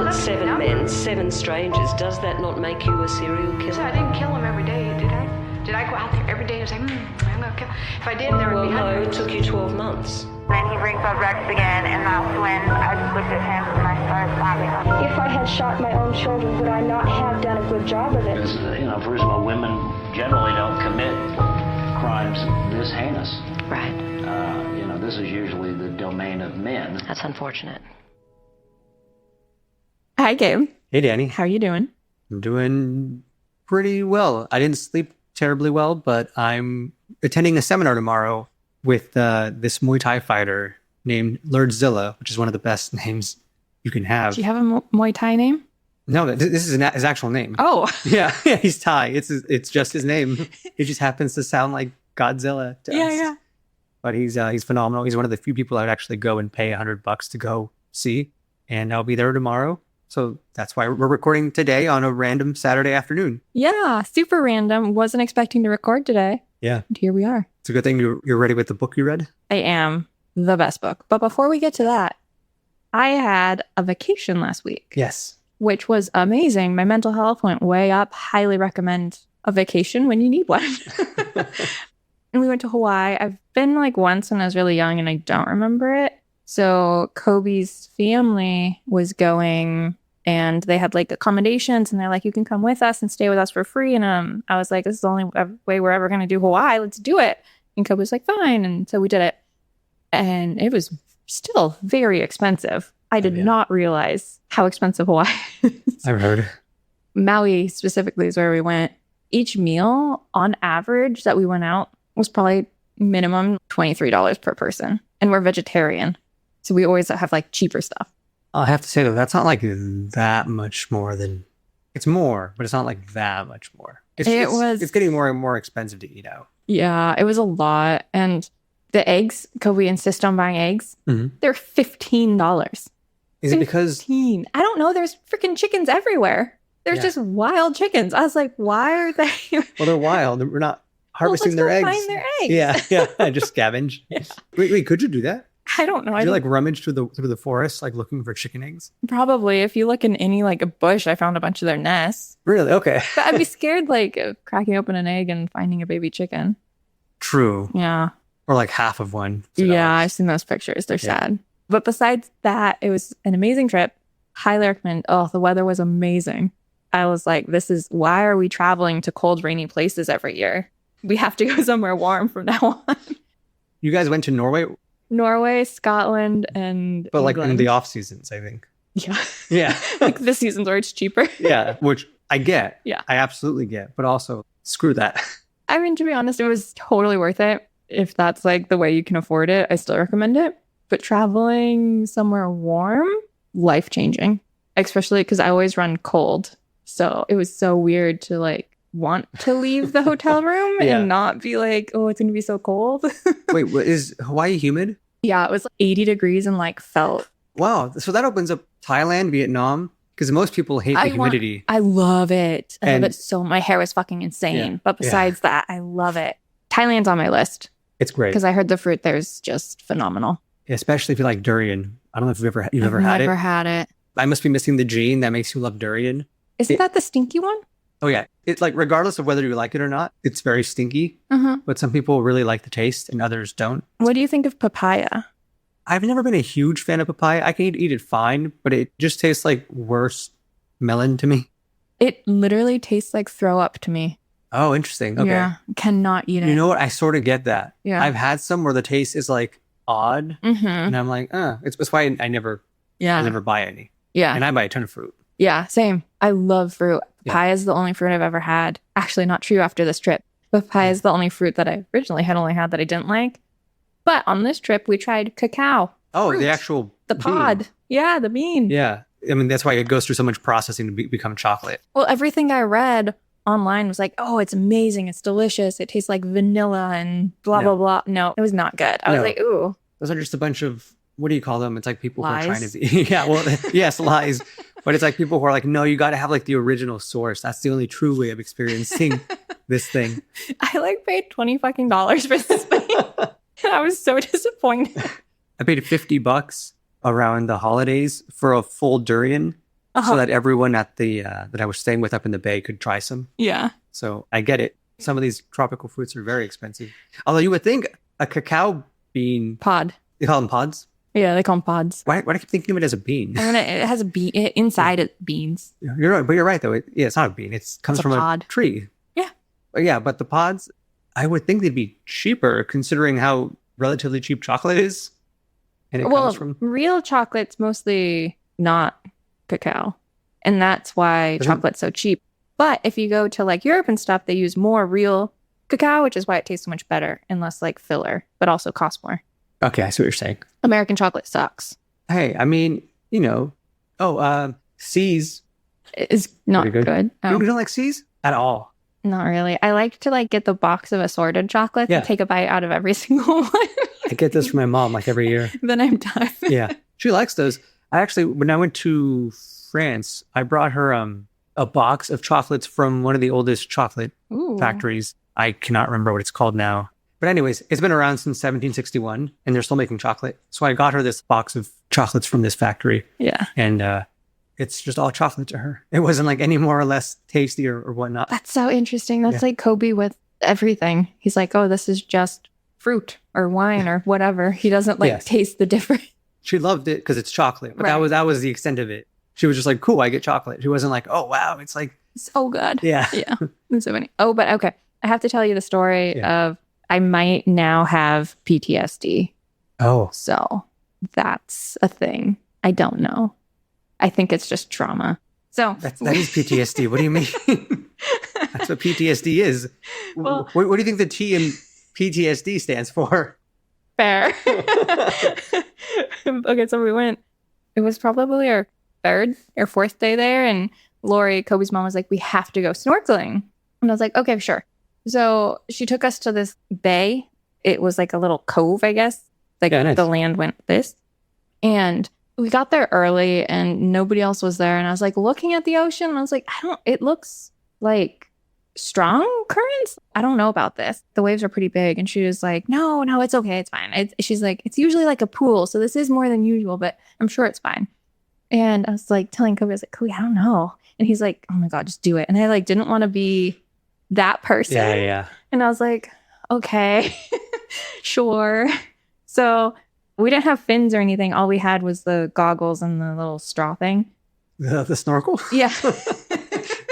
killed 7 men, 7 strangers. Does that not make you a serial killer? So I didn't kill them every day, did I? Did I go out there every day and say, I'm gonna kill? If I did, there would be Well, no, hundreds. it took you 12 months. Then he brings up Rex again, and that's when I just looked at him and I started sobbing. If I had shot my own children, would I not have done a good job of it? Because, first of all, women generally don't commit crimes this heinous. Right. This is usually the domain of men. That's unfortunate. Hi, Gabe. Hey, Dani. How are you doing? I'm doing pretty well. I didn't sleep terribly well, but I'm attending a seminar tomorrow with this Muay Thai fighter named Lordzilla, which is one of the best names you can have. Do you have a Muay Thai name? No, this is his actual name. Oh. Yeah, he's Thai. It's just his name. It just happens to sound like Godzilla to us. Yeah. But he's phenomenal. He's one of the few people I would actually go and pay $100 to go see. And I'll be there tomorrow. So that's why we're recording today on a random Saturday afternoon. Yeah, super random. Wasn't expecting to record today. Yeah. And here we are. It's a good thing you're ready with the book you read. I am. The best book. But before we get to that, I had a vacation last week. Yes. Which was amazing. My mental health went way up. Highly recommend a vacation when you need one. And we went to Hawaii. I've been once when I was really young and I don't remember it. So Kobe's family was going and they had accommodations and they're like, you can come with us and stay with us for free. And I was like, this is the only way we're ever going to do Hawaii. Let's do it. And Kobe was like, fine. And so we did it. And it was still very expensive. I did not realize how expensive Hawaii is. I've heard. Maui specifically is where we went. Each meal on average that we went out was probably minimum $23 per person. And we're vegetarian. So we always have cheaper stuff. I'll have to say though, that's not that much more than, it's more, but it's not that much more. It's getting more and more expensive to eat out. Yeah, it was a lot. And the eggs, Kobe insists on buying eggs. Mm-hmm. They're $15. Is it because? I don't know. There's freaking chickens everywhere. There's just wild chickens. I was like, why are they? Well, they're wild. We're not harvesting their eggs. Find their eggs. Yeah. Just scavenge. Yeah. Wait, could you do that? I don't know. Did you rummage through the forest looking for chicken eggs? Probably. If you look in any a bush, I found a bunch of their nests. Really? Okay. But I'd be scared of cracking open an egg and finding a baby chicken. True. Yeah. Or half of one. Yeah, I've seen those pictures. They're sad. But besides that, it was an amazing trip. Highly recommend. Oh, the weather was amazing. I was like, why are we traveling to cold, rainy places every year? We have to go somewhere warm from now on. You guys went to Norway? Norway, Scotland, and But England. in the off seasons, I think. Yeah. Yeah. The seasons where it's cheaper. Yeah, which I get. Yeah. I absolutely get. But also, screw that. I mean, to be honest, it was totally worth it. If that's the way you can afford it, I still recommend it. But traveling somewhere warm, life-changing. Especially because I always run cold. So it was so weird to want to leave the hotel room and not be oh, it's going to be so cold. Wait, is Hawaii humid? Yeah, it was 80 degrees and felt. Wow. So that opens up Thailand, Vietnam, because most people hate the humidity. I love it. I love it so. My hair was fucking insane. Yeah, but besides that, I love it. Thailand's on my list. It's great. Because I heard the fruit there's just phenomenal. Especially if you like durian. I don't know if you've ever had it. I've never had it. I must be missing the gene that makes you love durian. Isn't that the stinky one? Oh, yeah. It's regardless of whether you like it or not, it's very stinky. Uh-huh. But some people really like the taste and others don't. What do you think of papaya? I've never been a huge fan of papaya. I can eat it fine, but it just tastes like worse melon to me. It literally tastes like throw up to me. Oh, interesting. Okay. Yeah, cannot eat it. You know what? I sort of get that. Yeah. I've had some where the taste is odd. Mm-hmm. And I'm like, it's why I never buy any. Yeah. And I buy a ton of fruit. Yeah, same. I love fruit. Papaya is the only fruit I've ever had. Actually, not true after this trip. Papaya is the only fruit that I originally had only had that I didn't like. But on this trip, we tried cacao. Oh, fruit. The actual The pod. bean. Yeah, the bean. Yeah. I mean, that's why it goes through so much processing to become chocolate. Well, everything I read online was oh, it's amazing. It's delicious. It tastes like vanilla and blah, blah, blah. No, it was not good. I was like, ooh. Those are just a bunch of, what do you call them? It's people lies? Who are trying to be. Yeah, well, yes, lies. But it's people who are no, you got to have the original source. That's the only true way of experiencing this thing. I paid $20 fucking for this thing. And I was so disappointed. I paid $50 around the holidays for a full durian. so that everyone at the that I was staying with up in the bay could try some. Yeah. So I get it. Some of these tropical fruits are very expensive. Although you would think a cacao bean, Pod. they call them pods. Yeah, they call them pods. Why do I keep thinking of it as a bean? I mean, it has a bean inside it. Beans. You're right, but you're right though. It's not a bean. It comes It's a from pod. a tree. Yeah. Yeah, but the pods, I would think they'd be cheaper considering how relatively cheap chocolate is. And it Well, comes from real chocolate's mostly not cacao, and that's why Doesn't- chocolate's so cheap. But if you go to like Europe and stuff, they use more real cacao, which is why it tastes so much better and less like filler, but also costs more. Okay, I see what you're saying. American chocolate sucks. Hey, I mean, C's. It's not Pretty good. good. You Oh, don't like C's at all. not really. I like to like get the box of assorted chocolates Yeah. and take a bite out of every single one. I get this from my mom like every year. Then I'm done. Yeah, she likes those. I actually, when I went to France, I brought her a box of chocolates from one of the oldest chocolate Ooh. factories. I cannot remember what it's called now. But anyways, it's been around since 1761 and they're still making chocolate. So I got her this box of chocolates from this factory Yeah. and it's just all chocolate to her. It wasn't like any more or less tasty or whatnot. That's so interesting. That's Yeah. like Kobe with everything. He's like, oh, this is just fruit or wine or whatever. He doesn't like Yes. taste the difference. She loved it because it's chocolate, but Right. that was the extent of it. She was just like, cool, I get chocolate. She wasn't like, oh, wow, it's like, So good. yeah. Yeah. That's so funny. Oh, but okay. I have to tell you the story Yeah. of I might now have PTSD. Oh, So that's a thing. I don't know. I think it's just trauma. So that is PTSD. What do you mean? That's what PTSD is. Well- What do you think the T in PTSD stands for? fair. Okay, so we went. It was probably our third or fourth day there, and Lori, Kobe's mom, was like, "We have to go snorkeling," and I was like, "Okay, sure." So she took us to this bay. It was like a little cove, I guess. Like Yeah, nice. the land went this, and we got there early, and nobody else was there. And I was like looking at the ocean, and I was like, It looks like strong currents. I don't know about this. The waves are pretty big. And she was like, no, it's okay. It's fine. She's like, it's usually like a pool. So this is more than usual, but I'm sure it's fine. And I was like telling Kobe, I was like, Kobe, I don't know. And he's like, oh my God, just do it. And I like didn't want to be that person. Yeah. And I was like, okay, sure. So we didn't have fins or anything. All we had was the goggles and the little straw thing. The snorkel? Yeah.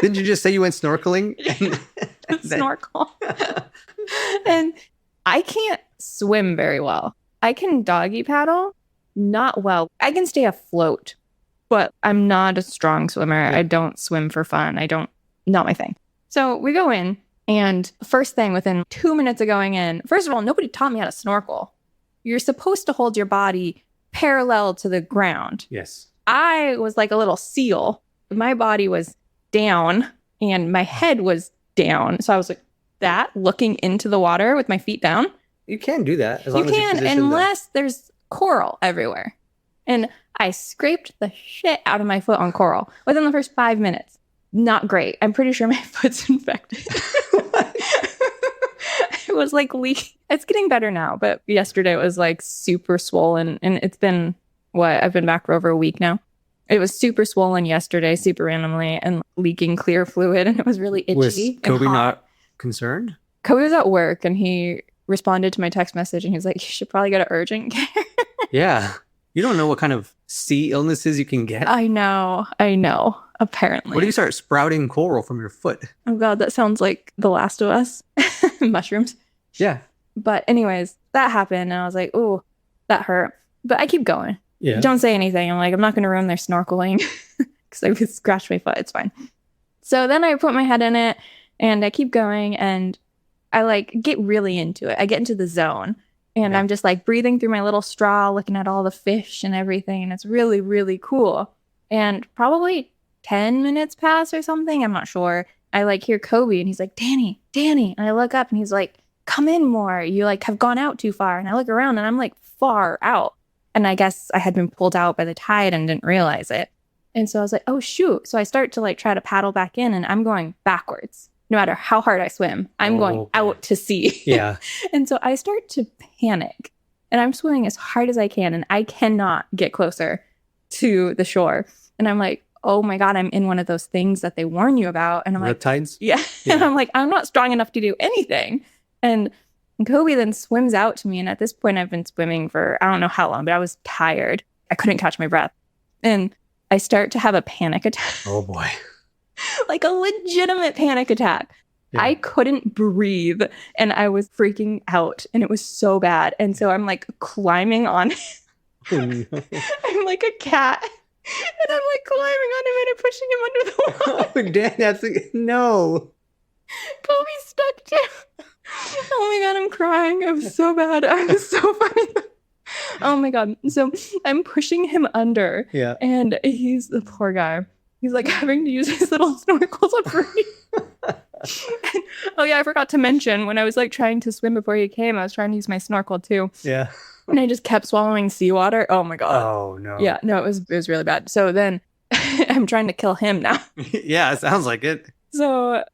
Didn't you just say you went snorkeling? Snorkel. And I can't swim very well. I can doggy paddle, not well. I can stay afloat, but I'm not a strong swimmer. Yeah. I don't swim for fun. Not my thing. So we go in, and first thing, within 2 minutes of going in, first of all, nobody taught me how to snorkel. You're supposed to hold your body parallel to the ground. Yes. I was like a little seal. My body was down and my head was down. So I was like that, looking into the water with my feet down. You can do that as You long as you're can, positioned unless there's coral everywhere. And I scraped the shit out of my foot on coral within the first 5 minutes. Not great. I'm pretty sure my foot's infected. It was like leaking. It's getting better now, but yesterday it was like super swollen. And it's been, I've been back for over a week now. It was super swollen yesterday, super randomly, and leaking clear fluid. And it was really itchy. Was and Kobe hot. not concerned? Kobe was at work and he responded to my text message and he was like, you should probably go to urgent care. Yeah. You don't know what kind of sea illnesses you can get. I know. Apparently. What do you start sprouting coral from your foot? Oh God, that sounds like The Last of Us. Mushrooms. Yeah. But anyways, that happened and I was like, ooh, that hurt. But I keep going. Yeah. Don't say anything. I'm like, I'm not going to ruin their snorkeling because I could scratch my foot. It's fine. So then I put my head in it and I keep going and I like get really into it. I get into the zone and Yeah. I'm just like breathing through my little straw, looking at all the fish and everything. And it's really, really cool. And probably 10 minutes pass or something. I'm not sure. I like hear Kobe and he's like, Dani. And I look up and he's like, come in more. You like have gone out too far. And I look around and I'm like far out. And I guess I had been pulled out by the tide and didn't realize it. And so I was like, oh, shoot. So I start to like try to paddle back in and I'm going backwards. No matter how hard I swim, I'm going Okay. out to sea. Yeah. And so I start to panic and I'm swimming as hard as I can and I cannot get closer to the shore. And I'm like, oh my God, I'm in one of those things that they warn you about. And I'm like, Riptides? yeah. And I'm like, I'm not strong enough to do anything. And Kobe then swims out to me. And at this point, I've been swimming for I don't know how long, but I was tired. I couldn't catch my breath. And I start to have a panic attack. Oh boy. Like a legitimate panic attack. Yeah. I couldn't breathe and I was freaking out and it was so bad. And so I'm like climbing on him. Oh, no. I'm like a cat. And I'm like climbing on him and I'm pushing him under the water. Oh, Dan, that's no. Kobe's stuck too. Oh my God, I'm crying. It was so bad. It was so funny. Oh my God. So I'm pushing him under. Yeah. And he's the poor guy. He's like having to use his little snorkels up for me. And, oh yeah, I forgot to mention when I was like trying to swim before he came, I was trying to use my snorkel too. Yeah. And I just kept swallowing seawater. Oh my God. Oh no. Yeah, no, it was really bad. So then I'm trying to kill him now. Yeah, it sounds like it. So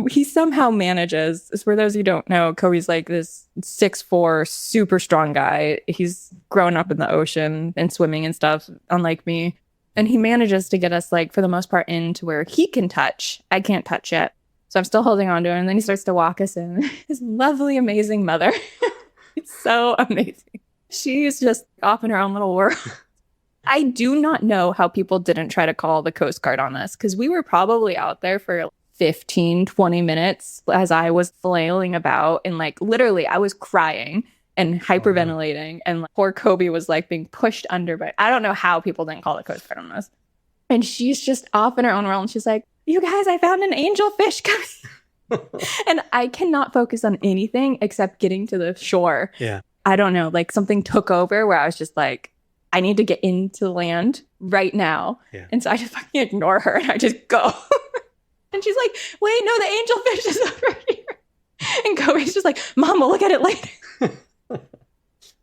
he somehow manages. For those who don't know, Kobe's like this 6'4", super strong guy. He's grown up in the ocean and swimming and stuff, unlike me. And he manages to get us, like, for the most part, into where he can touch. I can't touch yet. So I'm still holding on to him. And then he starts to walk us in. His lovely, amazing mother. It's so amazing. She's just off in her own little world. I do not know how people didn't try to call the Coast Guard on us, because we were probably out there for 15, 20 minutes as I was flailing about. And like literally I was crying and hyperventilating. And like, poor Kobe was like being pushed under. But I don't know how people didn't call the Coast Guard on us. And she's just off in her own world. And she's like, you guys, I found an angelfish coming. And I cannot focus on anything except getting to the shore. Yeah. I don't know. Like something took over where I was just like, I need to get into land right now. Yeah. And so I just fucking ignore her and I just go. And she's like, wait, no, the angelfish is over here. And Kobe's just like, Mom, we'll look at it later.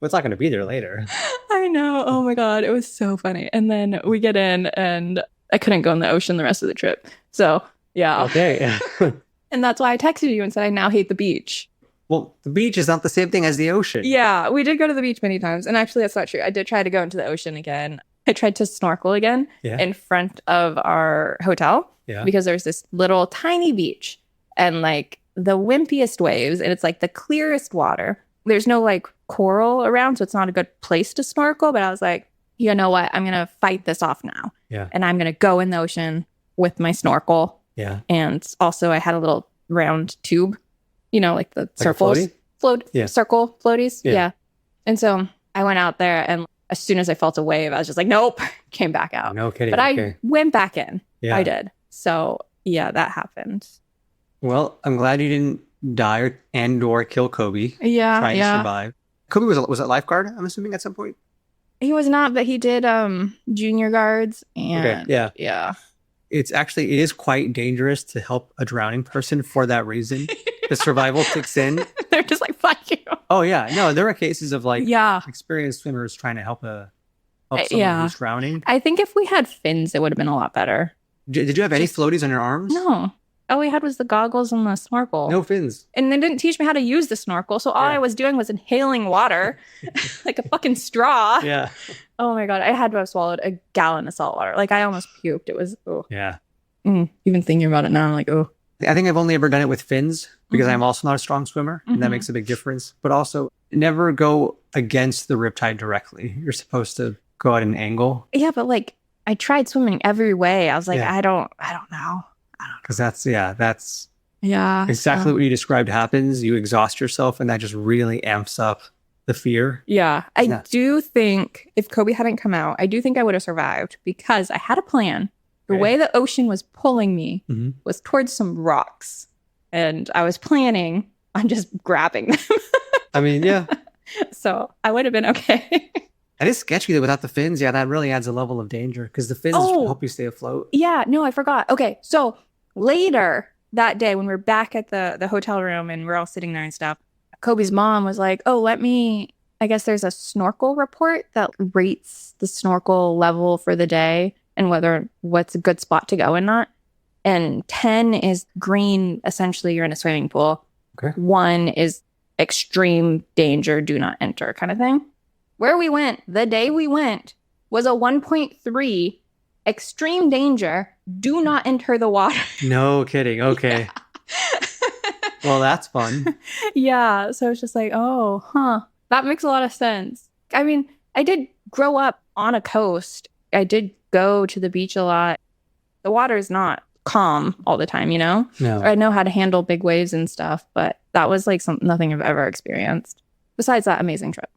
Well, it's not going to be there later. I know. Oh my God. It was so funny. And then we get in and I couldn't go in the ocean the rest of the trip. So yeah. Okay. And that's why I texted you and said I now hate the beach. Well, the beach is not the same thing as the ocean. Yeah, we did go to the beach many times. And actually, that's not true. I did try to go into the ocean again. I tried to snorkel again in front of our hotel because there's this little tiny beach and like the wimpiest waves. And it's like the clearest water. There's no like coral around, so it's not a good place to snorkel. But I was like, you know what? I'm going to fight this off now. Yeah. And I'm going to go in the ocean with my snorkel. Yeah. And also I had a little round tube, you know, like the circles. Circle floaties. Yeah. And so I went out there and as soon as I felt a wave, I was just like, nope, came back out. No kidding. But I went back in. Yeah. I did. So yeah, that happened. Well, I'm glad you didn't die or kill Kobe. Yeah. Trying to survive. Kobe was a lifeguard, I'm assuming, at some point? He was not, but he did junior guards and yeah. It is quite dangerous to help a drowning person for that reason. The survival kicks in. They're just like, fuck you. Oh yeah. No, there are cases of like experienced swimmers trying to help someone who's drowning. I think if we had fins, it would have been a lot better. Did you have any floaties on your arms? No. All we had was the goggles and the snorkel. No fins. And they didn't teach me how to use the snorkel. So all I was doing was inhaling water like a fucking straw. Yeah. Oh my God. I had to have swallowed a gallon of salt water. Like I almost puked. It was, Yeah. Even thinking about it now, I'm like, I think I've only ever done it with fins because I'm also not a strong swimmer. And that makes a big difference. But also never go against the riptide directly. You're supposed to go at an angle. Yeah. But like I tried swimming every way. I was like, I don't know. Because that's exactly so. what you described happens. You exhaust yourself and that just really amps up the fear. Yeah. I do think if Kobe hadn't come out, I do think I would have survived because I had a plan. The way the ocean was pulling me was towards some rocks. And I was planning on just grabbing them. I mean, yeah. So I would have been okay. It is sketchy that without the fins. Yeah, that really adds a level of danger because the fins help you stay afloat. Yeah, no, I forgot. Okay, so later that day when we're back at the hotel room and we're all sitting there and stuff, Kobe's mom was like, I guess there's a snorkel report that rates the snorkel level for the day and what's a good spot to go and not. And 10 is green, essentially you're in a swimming pool. Okay. 1 is extreme danger, do not enter kind of thing. Where we went, the day we went, was a 1.3 extreme danger. Do not enter the water. No kidding. Okay. Well, that's fun. Yeah. So it's just like, oh, huh. That makes a lot of sense. I mean, I did grow up on a coast. I did go to the beach a lot. The water is not calm all the time, you know? No. I know how to handle big waves and stuff, but that was like nothing I've ever experienced. Besides that amazing trip.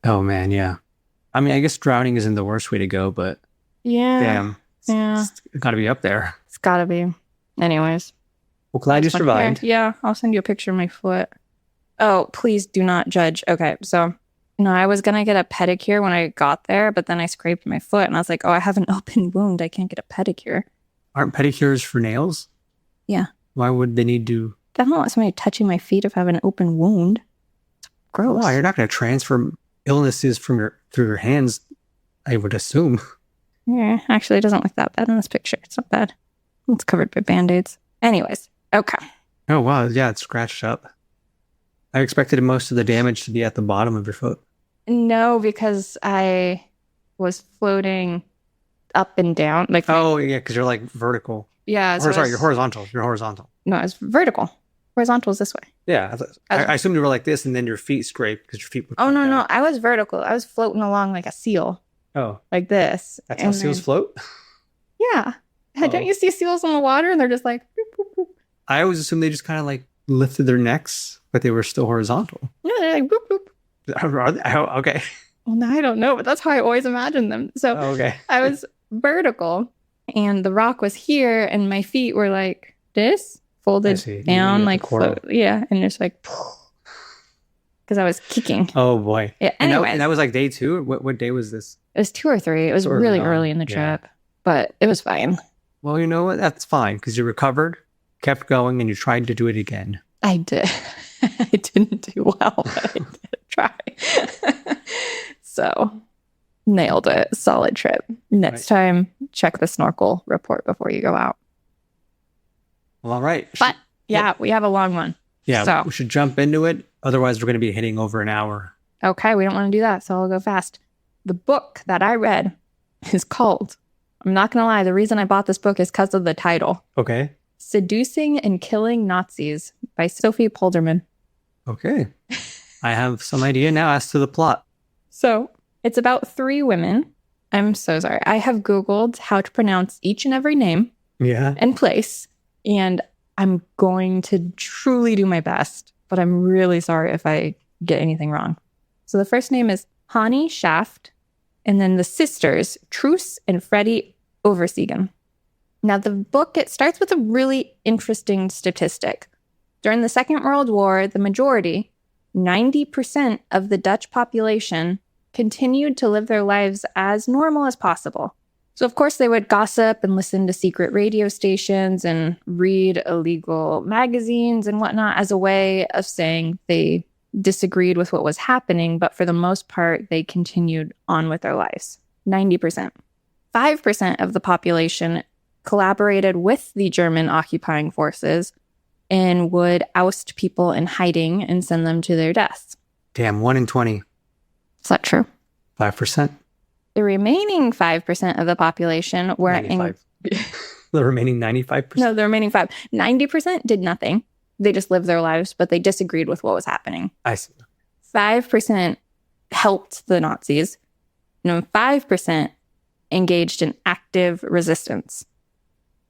Oh, man. Yeah. I mean, I guess drowning isn't the worst way to go, but Yeah. damn. Yeah. It's got to be up there. It's gotta be. Anyways. Well, glad you Fun. survived. Yeah, I'll send you a picture of my foot. Oh, please do not judge. Okay, so I was gonna get a pedicure when I got there, but then I scraped my foot and I was like, oh, I have an open wound. I can't get a pedicure. Aren't pedicures for nails? Yeah. Why would they need to? I don't want somebody touching my feet if I have an open wound. It's gross. Wow, you're not going to transfer illnesses through your hands, I would assume. Yeah, actually, it doesn't look that bad in this picture. It's not bad. It's covered by Band-Aids. Anyways, okay. Oh, wow. Yeah, it's scratched up. I expected most of the damage to be at the bottom of your foot. No, because I was floating up and down. Like, Oh, yeah, because you're like vertical. yeah. Or, so sorry, I you're was- horizontal. You're horizontal. No, it's vertical. Horizontal is this way. Yeah. I assumed you were like this and then your feet scraped because your feet were. Oh, no, down. no. I was vertical. I was floating along like a seal, Oh, like this. that's how And seals then- float? Yeah. Oh. Don't you see seals in the water and they're just like, boop, boop, boop. I always assumed they just kind of like lifted their necks, but they were still horizontal. No, they're like, boop, boop. Are they? Oh, okay. Well, now I don't know, but that's how I always imagined them. So Oh, okay. I was vertical and the rock was here and my feet were like this, I folded see. down, You like, got the cord. yeah. And it's like, because I was kicking. Oh, boy. Yeah. And Anyway, that was like day 2? What day was this? it was 2 or 3. It was So early really on. early in the Yeah. trip, but it was fine. Well, you know what? That's fine because you recovered, kept going, and you tried to do it again. I did. I didn't do well, but I did try. So, nailed it. Solid trip. Next time, check the snorkel report before you go out. Well, all right. But yeah, we have a long one. Yeah, So- we should jump into it. Otherwise, we're going to be hitting over an hour. Okay, we don't want to do that, so I'll go fast. The book that I read is called, I'm not going to lie, the reason I bought this book is because of the title, Okay. Seducing and Killing Nazis by Sophie Polderman. Okay. I have some idea now as to the plot. So it's about 3 women. I'm so sorry. I have Googled how to pronounce each and every name Yeah. and place, and I'm going to truly do my best, but I'm really sorry if I get anything wrong. So the first name is Hannie Shaft, and then the sisters, Truus and Freddie Oversiegen. Now the book, it starts with a really interesting statistic. During the Second World War, the majority, 90% of the Dutch population, continued to live their lives as normal as possible. So, of course, they would gossip and listen to secret radio stations and read illegal magazines and whatnot as a way of saying they disagreed with what was happening, but for the most part, they continued on with their lives. 90%. 5% of the population collaborated with the German occupying forces and would oust people in hiding and send them to their deaths. Damn, 1 in 20. Is that true? 5%. The remaining 5% of the population were 95. The remaining 95%. No, the remaining 90% did nothing. They just lived their lives, but they disagreed with what was happening. I see. 5% helped the Nazis. And 5% engaged in active resistance,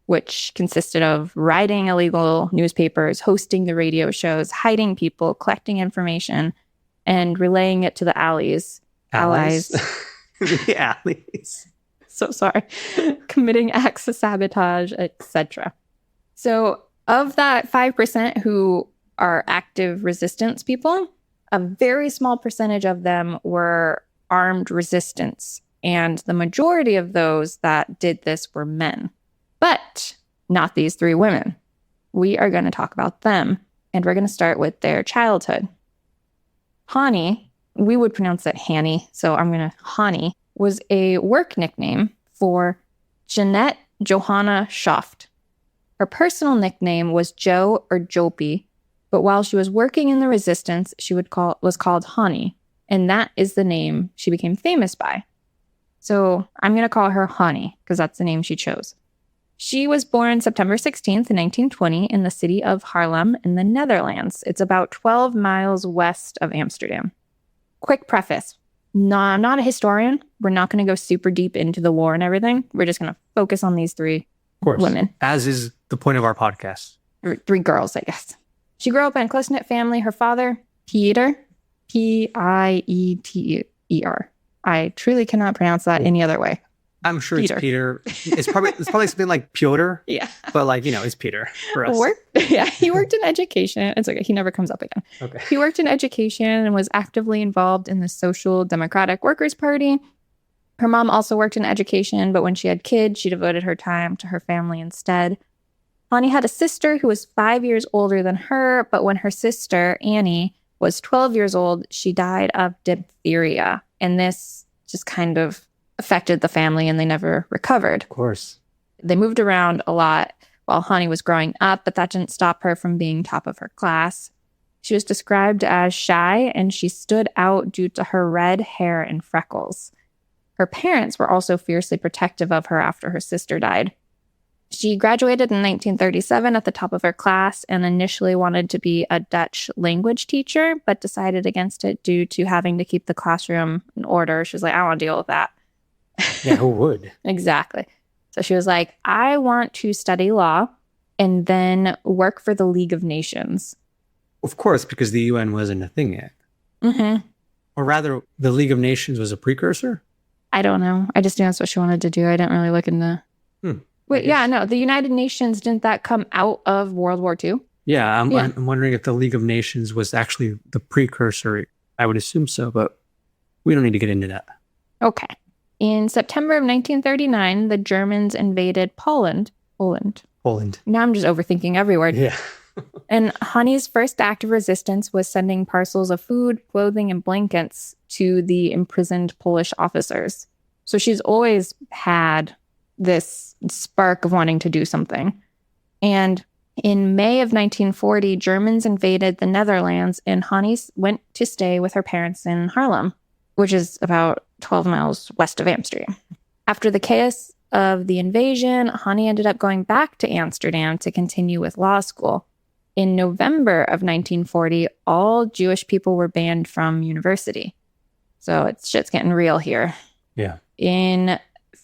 which consisted of writing illegal newspapers, hosting the radio shows, hiding people, collecting information, and relaying it to the allies. Allies. The allies. So sorry. Committing acts of sabotage, etc. So of that 5% who are active resistance people, a very small percentage of them were armed resistance. And the majority of those that did this were men. But not these 3 women. We are going to talk about them. And we're going to start with their childhood. Hannie, we would pronounce it Hannie, so I'm going to Hannie, was a work nickname for Jeanette Johanna Schaft. Her personal nickname was Jo or Jopie, but while she was working in the resistance, she was called Hannie, and that is the name she became famous by. So I'm going to call her Hannie because that's the name she chose. She was born September 16th, 1920 in the city of Haarlem in the Netherlands. It's about 12 miles west of Amsterdam. Quick preface. No, I'm not a historian. We're not going to go super deep into the war and everything. We're just going to focus on these three women. As is the point of our podcast. Or three girls, I guess. She grew up in a close-knit family. Her father, Pieter, P-I-E-T-E-R. I truly cannot pronounce that any other way. I'm sure it's Peter. It's probably something like Piotr. Yeah. But it's Peter for us. He worked in education. It's okay. He never comes up again. Okay. He worked in education and was actively involved in the Social Democratic Workers' Party. Her mom also worked in education, but when she had kids, she devoted her time to her family instead. Hannie had a sister who was 5 years older than her, but when her sister, Annie, was 12 years old, she died of diphtheria. And this just kind of affected the family and they never recovered. Of course. They moved around a lot while Hannie was growing up, but that didn't stop her from being top of her class. She was described as shy and she stood out due to her red hair and freckles. Her parents were also fiercely protective of her after her sister died. She graduated in 1937 at the top of her class and initially wanted to be a Dutch language teacher, but decided against it due to having to keep the classroom in order. She was like, I don't want to deal with that. Yeah, who would? Exactly. So she was like, I want to study law and then work for the League of Nations. Of course, because the UN wasn't a thing yet. Mm-hmm. Or rather, the League of Nations was a precursor? I don't know. I just knew that's what she wanted to do. I didn't really look into... Wait, yeah, no. The United Nations, didn't that come out of World War II? Yeah, I'm wondering if the League of Nations was actually the precursor. I would assume so, but we don't need to get into that. Okay. In September of 1939, the Germans invaded Poland. Now I'm just overthinking every word. Yeah. And Hannie's first act of resistance was sending parcels of food, clothing, and blankets to the imprisoned Polish officers. So she's always had this spark of wanting to do something. And in May of 1940, Germans invaded the Netherlands and Hannie went to stay with her parents in Haarlem, which is about 12 miles west of Amsterdam. After the chaos of the invasion, Hannie ended up going back to Amsterdam to continue with law school. In November of 1940, all Jewish people were banned from university. So shit's getting real here. Yeah. In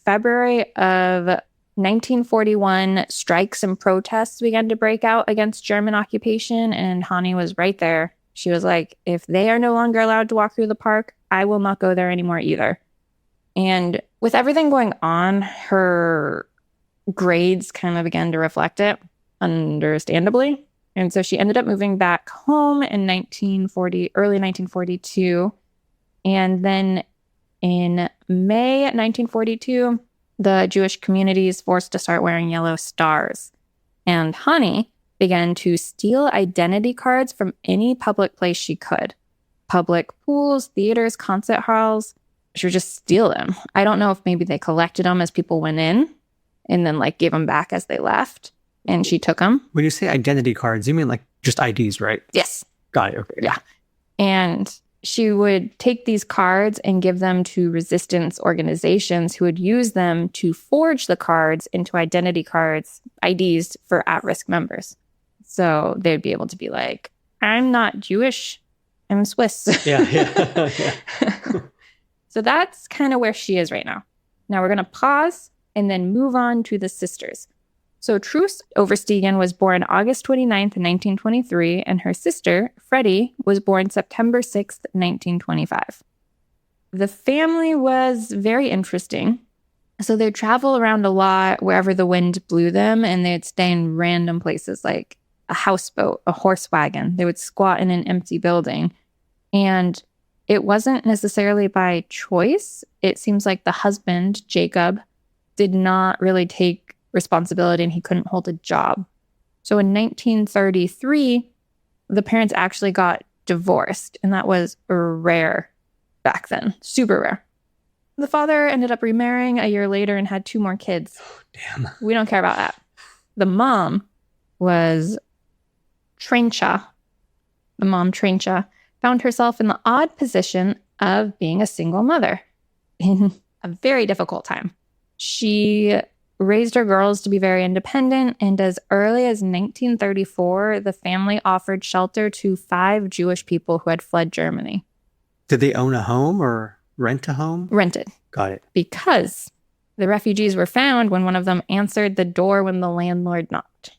February of 1941, strikes and protests began to break out against German occupation, and Hannie was right there. She was like, if they are no longer allowed to walk through the park, I will not go there anymore either. And with everything going on, her grades kind of began to reflect it, understandably. And so she ended up moving back home in early 1942. And then in May 1942, the Jewish community is forced to start wearing yellow stars. And Hannie began to steal identity cards from any public place she could. Public pools, theaters, concert halls. She would just steal them. I don't know if maybe they collected them as people went in and then gave them back as they left. And she took them. When you say identity cards, you mean just IDs, right? Yes. Got it. Okay. Yeah. And she would take these cards and give them to resistance organizations who would use them to forge the cards into identity cards, IDs for at-risk members. So they'd be able to be like, I'm not Jewish, I'm Swiss. Yeah. So that's kind of where she is right now. Now we're going to pause and then move on to the sisters. So Truus Overstegen was born August 29th, 1923, and her sister, Freddie, was born September 6th, 1925. The family was very interesting. So they'd travel around a lot wherever the wind blew them, and they'd stay in random places like a houseboat, a horse wagon. They would squat in an empty building. And it wasn't necessarily by choice. It seems like the husband, Jacob, did not really take responsibility and he couldn't hold a job. So in 1933, the parents actually got divorced, and that was rare back then, super rare. The father ended up remarrying a year later and had 2 more kids. Oh, damn. We don't care about that. The mom was Trencha. The mom, Trencha, found herself in the odd position of being a single mother. In a very difficult time. She raised her girls to be very independent, and as early as 1934, the family offered shelter to 5 Jewish people who had fled Germany. Did they own a home or rent a home? Rented. Got it. Because the refugees were found when one of them answered the door when the landlord knocked.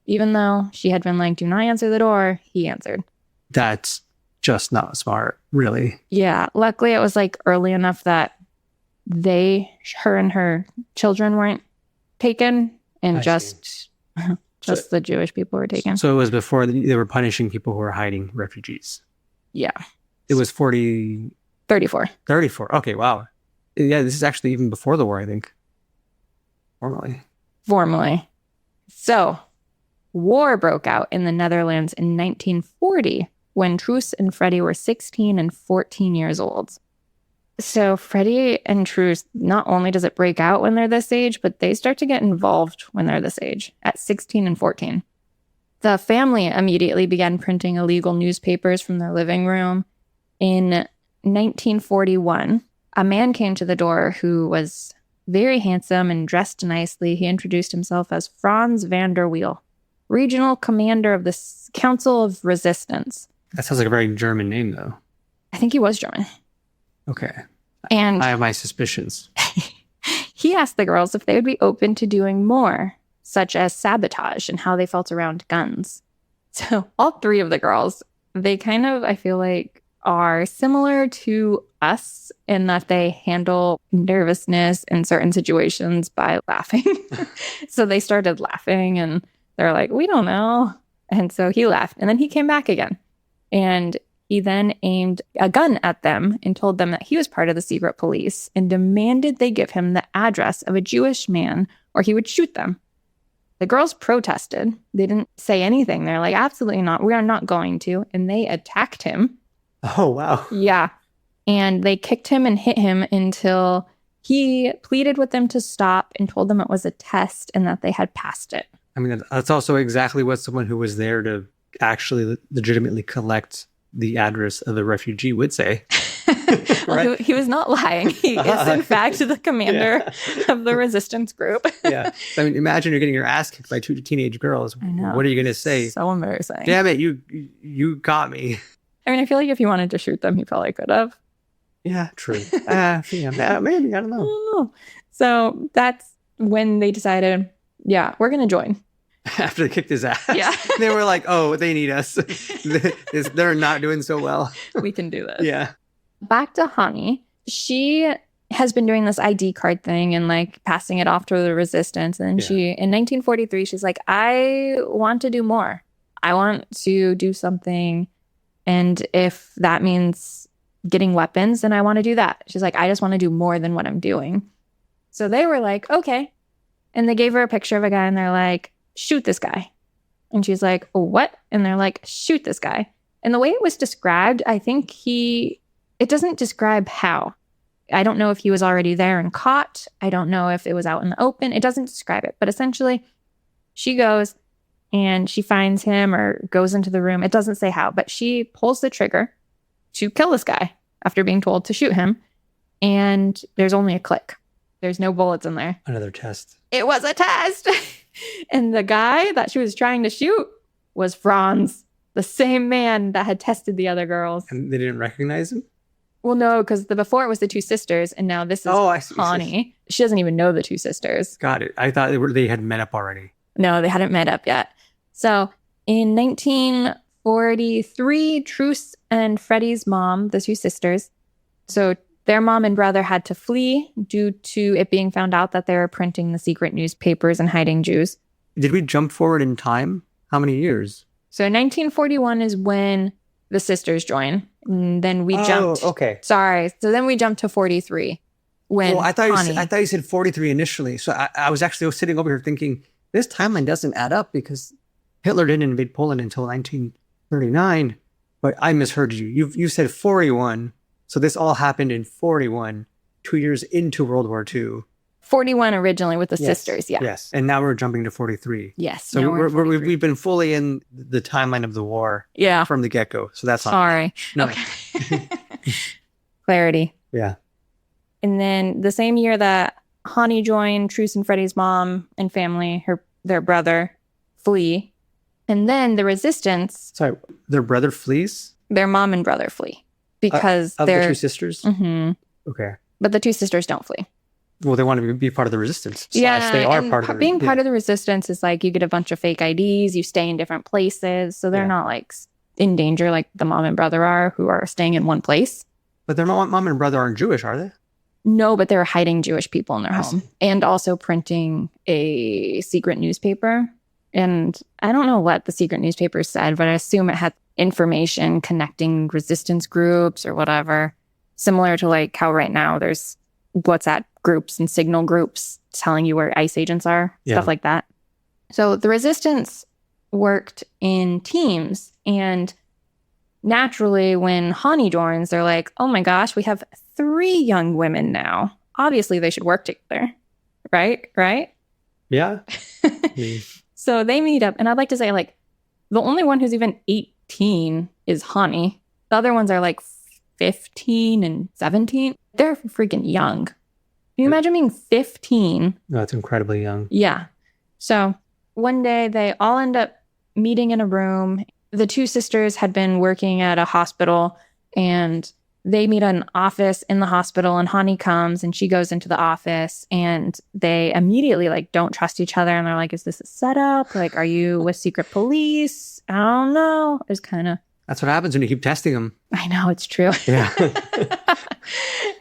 Even though she had been like, do not answer the door, he answered. That's just not smart, really. Yeah. Luckily, it was like early enough that her and her children weren't taken, and I just the Jewish people were taken. So it was before they were punishing people who were hiding refugees. Yeah. It was 34. 34. Okay, wow. Yeah, this is actually even before the war, I think. Formally. So, war broke out in the Netherlands in 1940 when Truus and Freddie were 16 and 14 years old. So Freddie and Truus, not only does it break out when they're this age, but they start to get involved when they're this age, at 16 and 14. The family immediately began printing illegal newspapers from their living room. In 1941, a man came to the door who was very handsome and dressed nicely. He introduced himself as Franz van der Wiel, regional commander of the Council of Resistance. That sounds like a very German name, though. I think he was German. Okay. And I have my suspicions. he asked the girls if they would be open to doing more, such as sabotage and how they felt around guns. So all 3 of the girls, they kind of, I feel like, are similar to us in that they handle nervousness in certain situations by laughing. So they started laughing and they're like, we don't know. And so he left, and then he came back again. And he then aimed a gun at them and told them that he was part of the secret police and demanded they give him the address of a Jewish man or he would shoot them. The girls protested. They didn't say anything. They're like, absolutely not. We are not going to. And they attacked him. Oh, wow. Yeah. And they kicked him and hit him until he pleaded with them to stop and told them it was a test and that they had passed it. I mean, that's also exactly what someone who was there to actually legitimately collect the address of a refugee would say. Well, Right? he was not lying. He is, in fact, the commander of the resistance group. Yeah. I mean, imagine you're getting your ass kicked by 2 teenage girls. I know. What are you going to say? So embarrassing. Damn it, you got me. I mean, I feel like if he wanted to shoot them, he probably could have. Yeah, true. Yeah, maybe, I don't I know. don't know. So that's when they decided, yeah, we're going to join. After they kicked his ass. Yeah. They were like, oh, they need us. They're not doing so well. We can do this. Yeah. Back to Hannie. She has been doing this ID card thing and like passing it off to the resistance. And then in 1943, she's like, I want to do more. I want to do something. And if that means getting weapons, then I want to do that. She's like, I just want to do more than what I'm doing. So they were like, okay. And they gave her a picture of a guy and they're like, shoot this guy. And she's like, oh, what? And they're like, shoot this guy. And the way it was described, I think it doesn't describe how. I don't know if he was already there and caught. I don't know if it was out in the open. It doesn't describe it. But essentially, she goes and she finds him or goes into the room. It doesn't say how, but she pulls the trigger to kill this guy after being told to shoot him. And there's only a click. There's no bullets in there. Another test. It was a test. And the guy that she was trying to shoot was Franz, the same man that had tested the other girls. And they didn't recognize him? Well, no, because before it was the 2 sisters, and now this is I see. Hannie. She doesn't even know the 2 sisters. Got it. I thought they had met up already. No, they hadn't met up yet. So in 1943, Truus and Freddie's mom, the 2 sisters, so their mom and brother had to flee due to it being found out that they were printing the secret newspapers and hiding Jews. Did we jump forward in time? How many years? So 1941 is when the sisters join. And then we jumped. Okay. Sorry. So then we jumped to 43. When I thought Hannie. you said 43 initially. So I was actually sitting over here thinking, this timeline doesn't add up because Hitler didn't invade Poland until 1939. But I misheard you. You said 41. So this all happened in 41, 2 years into World War II. 41 originally with the sisters. Yeah. Yes. And now we're jumping to 43. Yes. So now we're at 43. we've been fully in the timeline of the war Yeah. from the get-go. So that's Sorry. No. Okay. Clarity. Yeah. And then the same year that Hannie joined, Truus and Freddie's mom and family, their brother, flee. And then the resistance, Sorry, their brother flees? their mom and brother flee because Of they're the two sisters? Mhm. Okay. But the two sisters don't flee. Well, they want to be part of the resistance. Yeah, They are and part of the being part of the resistance is like you get a bunch of fake IDs, you stay in different places, so they're Yeah. not like in danger like the mom and brother are, who are staying in one place. But their mom and brother aren't Jewish, are they? No, but they're hiding Jewish people in their I home see. and also printing a secret newspaper. And I don't know what the secret newspaper said, but I assume it had information connecting resistance groups or whatever, similar to like how right now there's WhatsApp groups and signal groups telling you where ICE agents are, Yeah. stuff like that. So the resistance worked in teams, and naturally when Hannie joins, they're like, oh my gosh, we have 3 young women now. Obviously they should work together. Right? Yeah. So they meet up, and I'd like to say, like, the only one who's even 18 is Hannie. The other ones are like 15 and 17. They're freaking young. Can you imagine being 15? No, it's incredibly young. Yeah. So one day they all end up meeting in a room. The two sisters had been working at a hospital, and they meet at an office in the hospital, and Hannie comes and she goes into the office, and they immediately like don't trust each other. And they're like, is this a setup? Like, are you with secret police? I don't know. It's kind of, That's what happens when you keep testing them. I know it's true. Yeah.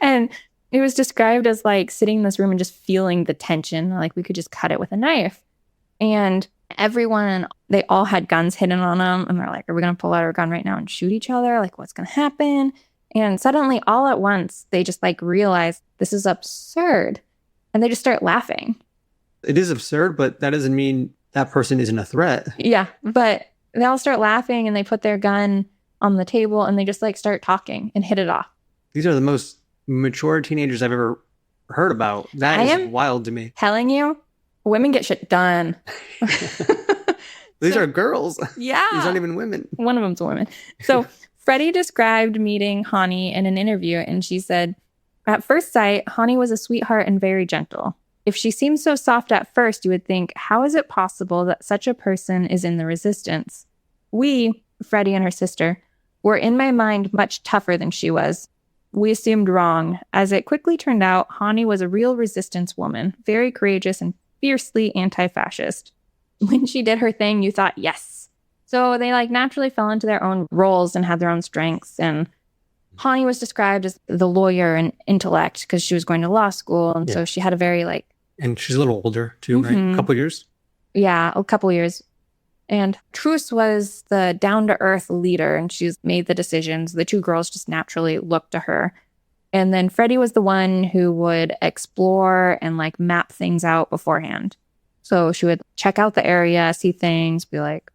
And it was described as like sitting in this room and just feeling the tension. Like we could just cut it with a knife. And everyone, they all had guns hidden on them. And they're like, are we going to pull out our gun right now and shoot each other? Like, what's going to happen? And suddenly, all at once, they just like realize this is absurd. And they just start laughing. It is absurd, but that doesn't mean that person isn't a threat. Yeah. But they all start laughing, and they put their gun on the table, and they just like start talking and hit it off. These are the most mature teenagers I've ever heard about. That I is am- wild to me. Telling you, women get shit done. These are girls. Yeah. These aren't even women. One of them's a woman. So Freddie described meeting Hannie in an interview, and she said, at first sight, Hannie was a sweetheart and very gentle. If she seemed so soft at first, you would think, how is it possible that such a person is in the resistance? We, Freddie and her sister, were in my mind much tougher than she was. We assumed wrong. As it quickly turned out, Hannie was a real resistance woman, very courageous and fiercely anti-fascist. When she did her thing, you thought, yes. So they like naturally fell into their own roles and had their own strengths. And Hannie was described as the lawyer and intellect because she was going to law school. And so she had a very like, And she's a little older too, right? A couple years. yeah, a couple years. And Truus was the down-to-earth leader, and she's made the decisions. The two girls just naturally looked to her. And then Freddie was the one who would explore and like map things out beforehand. So she would check out the area, see things, be like,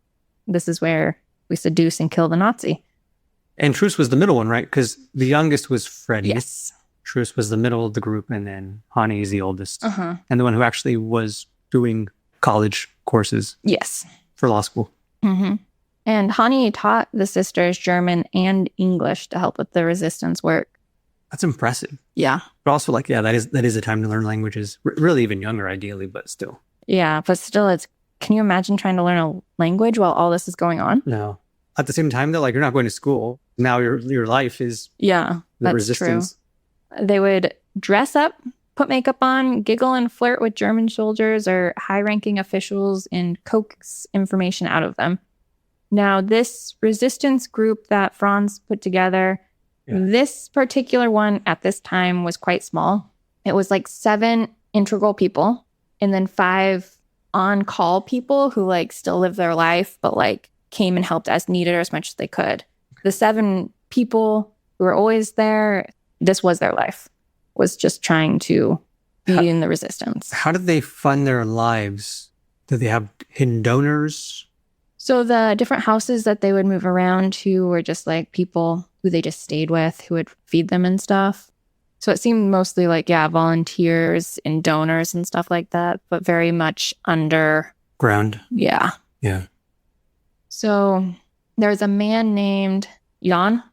this is where we seduce and kill the Nazi. And Truus was the middle one, right? Because the youngest was Freddie. Yes. Truus was the middle of the group, and then Hannie is the oldest. Uh-huh. And the one who actually was doing college courses Yes. for law school. Mm-hmm. And Hannie taught the sisters German and English to help with the resistance work. That's impressive. Yeah. But But also, like, yeah, that is a time to learn languages. Really even younger, ideally, but still. yeah, but still, can you imagine trying to learn a language while all this is going on? No. At the same time, though, like, you're not going to school. Now your life is Yeah, the that's resistance. true. They would dress up, put makeup on, giggle and flirt with German soldiers or high-ranking officials and coax information out of them. Now, this resistance group that Franz put together, this particular one at this time was quite small. It was like 7 integral people and then 5 on-call people who like still lived their life, but like came and helped as needed or as much as they could. The 7 people who were always there, this was their life, was just trying to be in the resistance. How did they fund their lives? Did they have hidden donors? So the different houses that they would move around to were just like people who they just stayed with, who would feed them and stuff. So it seemed mostly like, volunteers and donors and stuff like that, but very much under. Ground. Yeah. Yeah. So there's a man named Jan,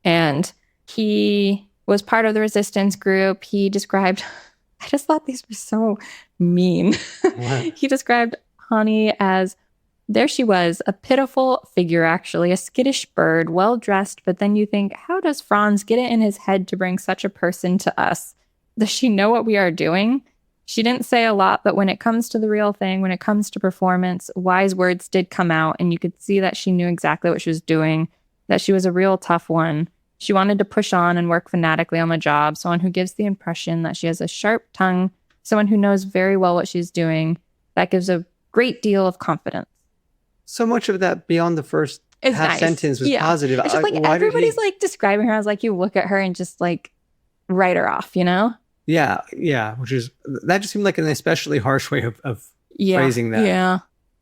and he was part of the resistance group. He described, I just thought these were so mean. He described Hannie as, there she was, a pitiful figure, actually, a skittish bird, well-dressed, but then you think, how does Franz get it in his head to bring such a person to us? Does she know what we are doing? She didn't say a lot, but when it comes to the real thing, when it comes to performance, wise words did come out, and you could see that she knew exactly what she was doing, that she was a real tough one. She wanted to push on and work fanatically on the job, someone who gives the impression that she has a sharp tongue, someone who knows very well what she's doing. That gives a great deal of confidence. So much of that beyond the first half sentence was positive. It's just like everybody's like describing her as like you look at her and just like write her off, you know? Yeah. Which is, that just seemed like an especially harsh way of phrasing that. Yeah.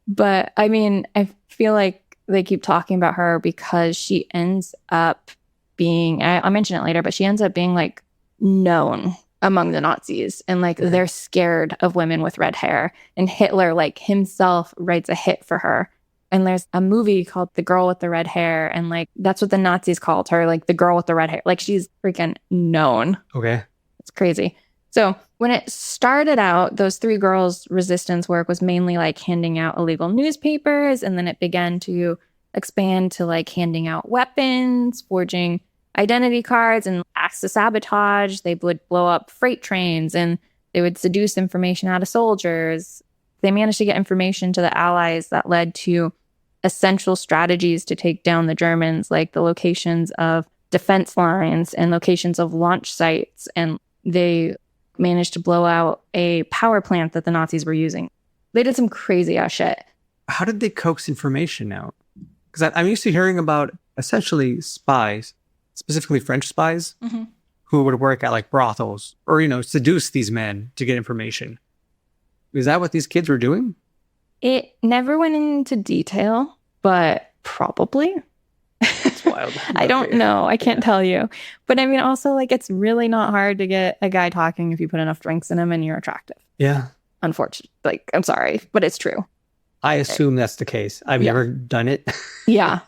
But I mean, I feel like they keep talking about her because she ends up being, I'll mention it later, but she ends up being like known among the Nazis, and like they're scared of women with red hair. And Hitler like himself writes a hit for her. And there's a movie called The Girl with the Red Hair, and like that's what the Nazis called her, like the girl with the red hair. Like she's freaking known. Okay. It's crazy. So when it started out, those three girls' resistance work was mainly like handing out illegal newspapers, and then it began to expand to like handing out weapons, forging identity cards, and acts of sabotage. They would blow up freight trains, and they would seduce information out of soldiers. They managed to get information to the Allies that led to essential strategies to take down the Germans, like the locations of defense lines and locations of launch sites. And they managed to blow out a power plant that the Nazis were using. They did some crazy ass shit. How did they coax information out? Because I'm used to hearing about essentially spies, specifically French spies, who would work at like brothels or, seduce these men to get information. Is that what these kids were doing? It never went into detail, but probably. It's wild. I don't know. I can't tell you. But I mean, also, like, it's really not hard to get a guy talking if you put enough drinks in him and you're attractive. Yeah. Unfortunately. Like, I'm sorry, but it's true. I assume that's the case. I've never done it. Yeah.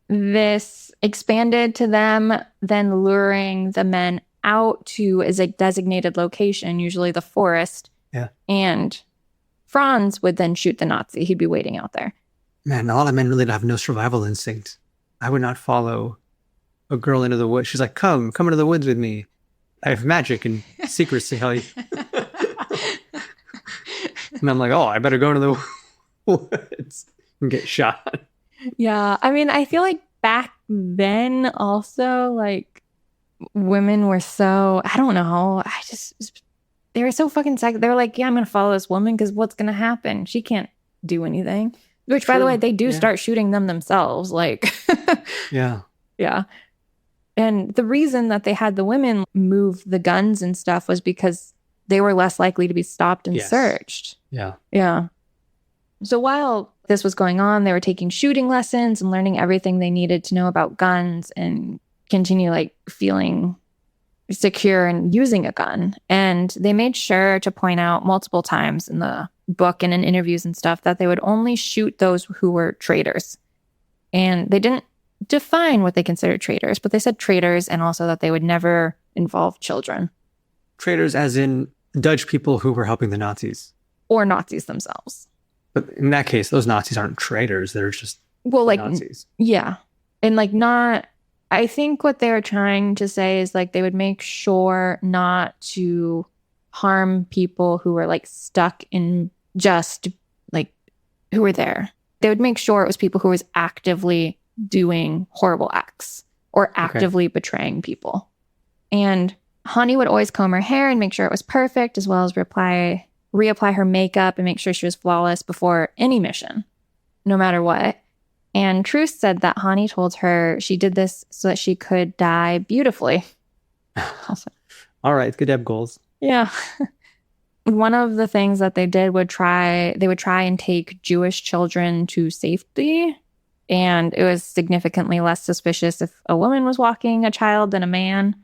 This expanded to them then luring the men out to a designated location, usually the forest. Yeah. And Franz would then shoot the Nazi. He'd be waiting out there. Man, a lot of men really have no survival instinct. I would not follow a girl into the woods. She's like, come into the woods with me. I have magic and secrets to tell you. And I'm like, oh, I better go into the woods and get shot. Yeah. I mean, I feel like back then also, like, women were so, I don't know. They were so fucking psycho. They were like, yeah, I'm going to follow this woman because what's going to happen? She can't do anything. Which, by the way, they do start shooting them themselves. Like, yeah. Yeah. And the reason that they had the women move the guns and stuff was because they were less likely to be stopped and searched. Yeah. Yeah. So while this was going on, they were taking shooting lessons and learning everything they needed to know about guns and continue like feeling secure and using a gun. And they made sure to point out multiple times in the book and in interviews and stuff that they would only shoot those who were traitors. And they didn't define what they considered traitors, but they said traitors, and also that they would never involve children. Traitors as in Dutch people who were helping the Nazis. Or Nazis themselves. But in that case, those Nazis aren't traitors. They're just Nazis. Yeah. And like not... I think what they're trying to say is like they would make sure not to harm people who were like stuck in just like who were there. They would make sure it was people who was actively doing horrible acts or actively betraying people. And Hannie would always comb her hair and make sure it was perfect, as well as reapply her makeup and make sure she was flawless before any mission, no matter what. And Truus said that Hannie told her she did this so that she could die beautifully. All right, it's good to have goals. Yeah. One of the things that they did would try and take Jewish children to safety. And it was significantly less suspicious if a woman was walking a child than a man.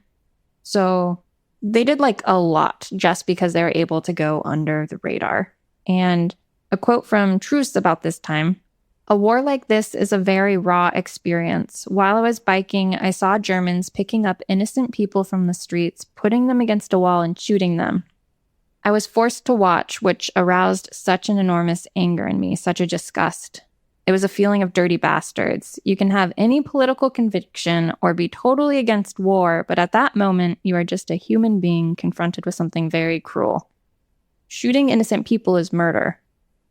So they did like a lot just because they were able to go under the radar. And a quote from Truus about this time: A war like this is a very raw experience. While I was biking, I saw Germans picking up innocent people from the streets, putting them against a wall and shooting them. I was forced to watch, which aroused such an enormous anger in me, such a disgust. It was a feeling of dirty bastards. You can have any political conviction or be totally against war, but at that moment, you are just a human being confronted with something very cruel. Shooting innocent people is murder.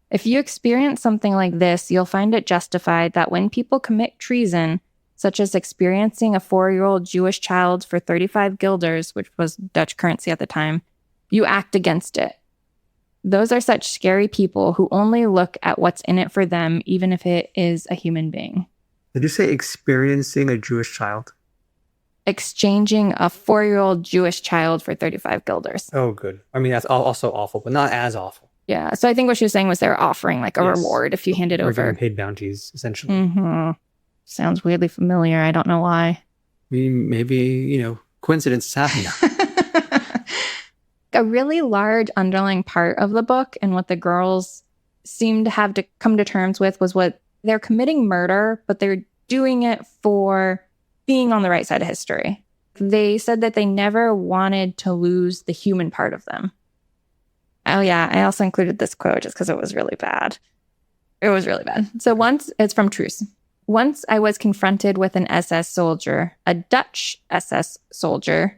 If you experience something like this, you'll find it justified that when people commit treason, such as experiencing a 4-year-old Jewish child for 35 guilders, which was Dutch currency at the time, you act against it. Those are such scary people who only look at what's in it for them, even if it is a human being. Did you say experiencing a Jewish child? Exchanging a 4-year-old Jewish child for 35 guilders. Oh, good. I mean, that's also awful, but not as awful. Yeah. So I think what she was saying was they were offering like a reward if you hand it Or over. getting paid bounties, essentially. Mm-hmm. Sounds weirdly familiar. I don't know why. I mean, maybe, coincidences happen. A really large underlying part of the book and what the girls seemed to have to come to terms with was what they're committing murder, but they're doing it for being on the right side of history. They said that they never wanted to lose the human part of them. Oh, yeah. I also included this quote just because it was really bad. It was really bad. So it's from Truus. Once I was confronted with an SS soldier, a Dutch SS soldier,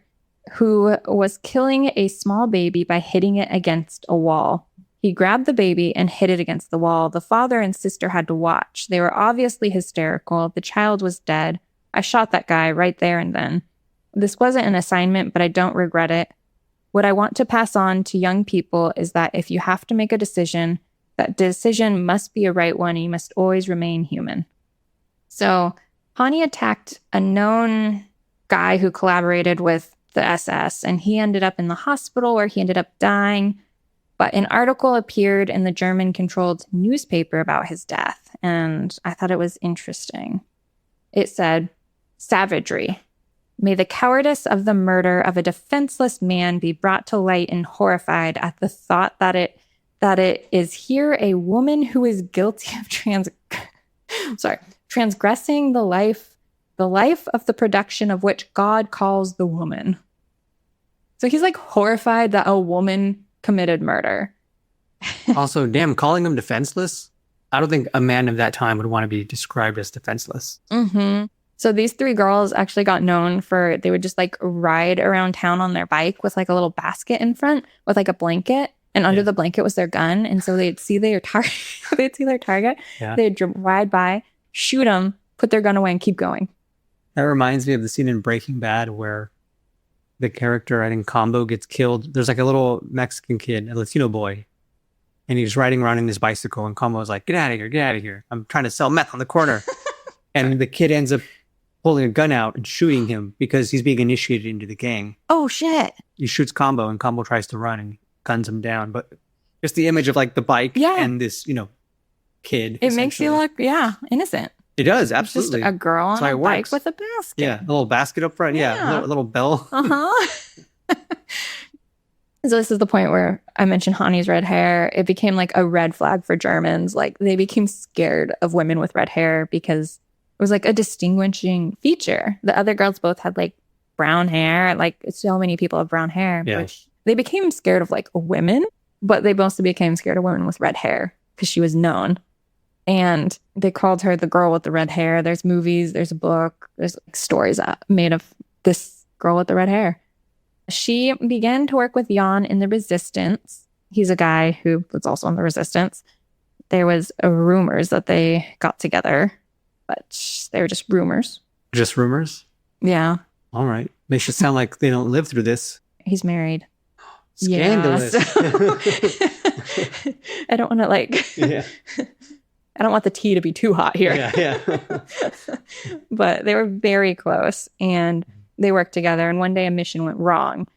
who was killing a small baby by hitting it against a wall. He grabbed the baby and hit it against the wall. The father and sister had to watch. They were obviously hysterical. The child was dead. I shot that guy right there and then. This wasn't an assignment, but I don't regret it. What I want to pass on to young people is that if you have to make a decision, that decision must be a right one and you must always remain human. So Hannie attacked a known guy who collaborated with the SS, and he ended up in the hospital where he ended up dying. But an article appeared in the German-controlled newspaper about his death, and I thought it was interesting. It said, "Savagery. May the cowardice of the murder of a defenseless man be brought to light and horrified at the thought that it is here a woman who is guilty of transgressing the life of the production of which God calls the woman." So he's like horrified that a woman committed murder. Also, damn, calling him defenseless? I don't think a man of that time would want to be described as defenseless. Mm-hmm. So these 3 girls actually got known for, they would just like ride around town on their bike with like a little basket in front with like a blanket. And under the blanket was their gun. And so they'd see their target. Yeah. They'd ride by, shoot them, put their gun away and keep going. That reminds me of the scene in Breaking Bad where the character, I think Combo, gets killed. There's like a little Mexican kid, a Latino boy, and he's riding around in his bicycle, and Combo's like, get out of here. I'm trying to sell meth on the corner. And the kid ends up pulling a gun out and shooting him because he's being initiated into the gang. Oh, shit. He shoots Combo, and Combo tries to run and guns him down. But just the image of like the bike and this, kid. It makes you look, innocent. It does, absolutely. Just a girl on a bike with a basket. Yeah, a little basket up front. Yeah, a little bell. Uh-huh. So this is the point where I mentioned Hannie's red hair. It became like a red flag for Germans. Like they became scared of women with red hair because it was like a distinguishing feature. The other girls both had like brown hair. Like so many people have brown hair. Yeah. Which they became scared of like women, but they mostly became scared of women with red hair because she was known. And they called her the girl with the red hair. There's movies, there's a book, there's stories made of this girl with the red hair. She began to work with Jan in the Resistance. He's a guy who was also in the Resistance. There was rumors that they got together, but they were just rumors. Just rumors? Yeah. All right. Makes it sound like they don't live through this. He's married. Scandalous. Yeah, so I don't want to Yeah. I don't want the tea to be too hot here. Yeah. But they were very close and they worked together. And one day a mission went wrong.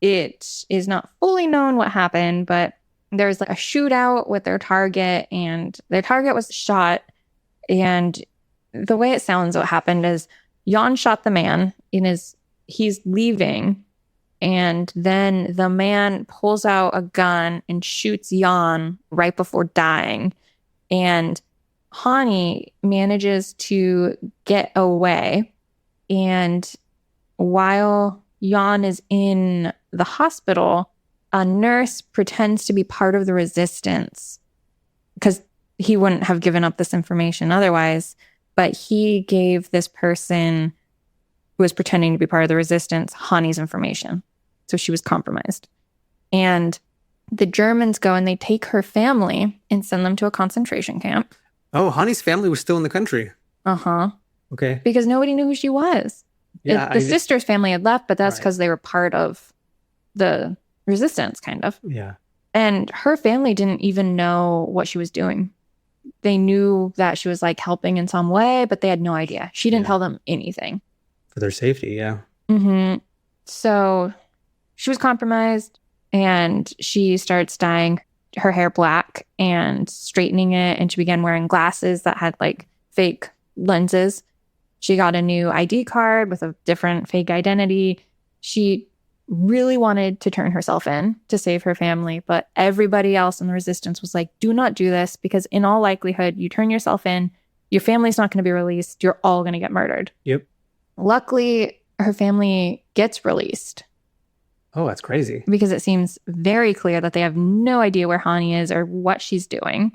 It is not fully known what happened, but there was like a shootout with their target and their target was shot. And the way it sounds, what happened is Jan shot the man he's leaving. And then the man pulls out a gun and shoots Jan right before dying. And Hannie manages to get away. And while Jan is in the hospital, a nurse pretends to be part of the resistance because he wouldn't have given up this information otherwise. But he gave this person who was pretending to be part of the resistance Hannie's information. So she was compromised. And the Germans go and they take her family and send them to a concentration camp. Oh, Hannie's family was still in the country. Uh-huh. Okay. Because nobody knew who she was. Yeah, The sister's family had left, but that's Right. because they were part of the resistance, kind of. Yeah. And her family didn't even know what she was doing. They knew that she was like helping in some way, but they had no idea. She didn't Yeah. tell them anything. For their safety, yeah. Mm-hmm. So she was compromised and she starts dyeing her hair black and straightening it. And she began wearing glasses that had like fake lenses. She got a new ID card with a different fake identity. She really wanted to turn herself in to save her family, but everybody else in the resistance was like, do not do this because in all likelihood, you turn yourself in, your family's not going to be released. You're all going to get murdered. Yep. Luckily, her family gets released Oh, that's crazy. because it seems very clear that they have no idea where Hannie is or what she's doing.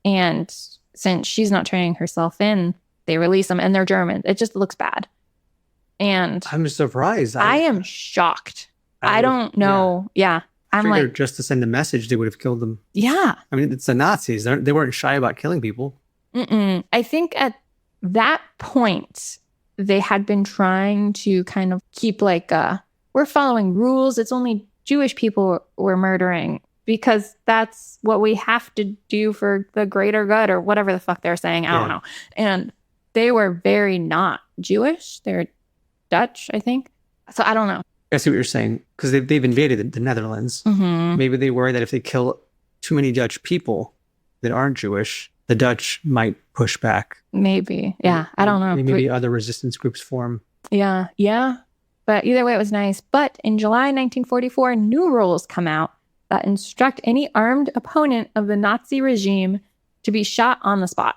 And since she's not turning herself in, they release them and they're German. It just looks bad. And I'm surprised. I am shocked. I don't know. Yeah. I'm Figured like, just to send a message, they would have killed them. yeah. I mean, it's the Nazis. They weren't shy about killing people. Mm-mm. I think at that point, they had been trying to kind of keep like, we're following rules. It's only Jewish people we're murdering because that's what we have to do for the greater good or whatever the fuck they're saying. I don't know. And they were very not Jewish. They're Dutch, I think. So I don't know. I see what you're saying because they've invaded the Netherlands. Mm-hmm. Maybe they worry that if they kill too many Dutch people that aren't Jewish, the Dutch might push back. Maybe. Yeah. I don't know. Maybe other resistance groups form. Yeah. Yeah. But either way, it was nice. But in July 1944, new rules come out that instruct any armed opponent of the Nazi regime to be shot on the spot.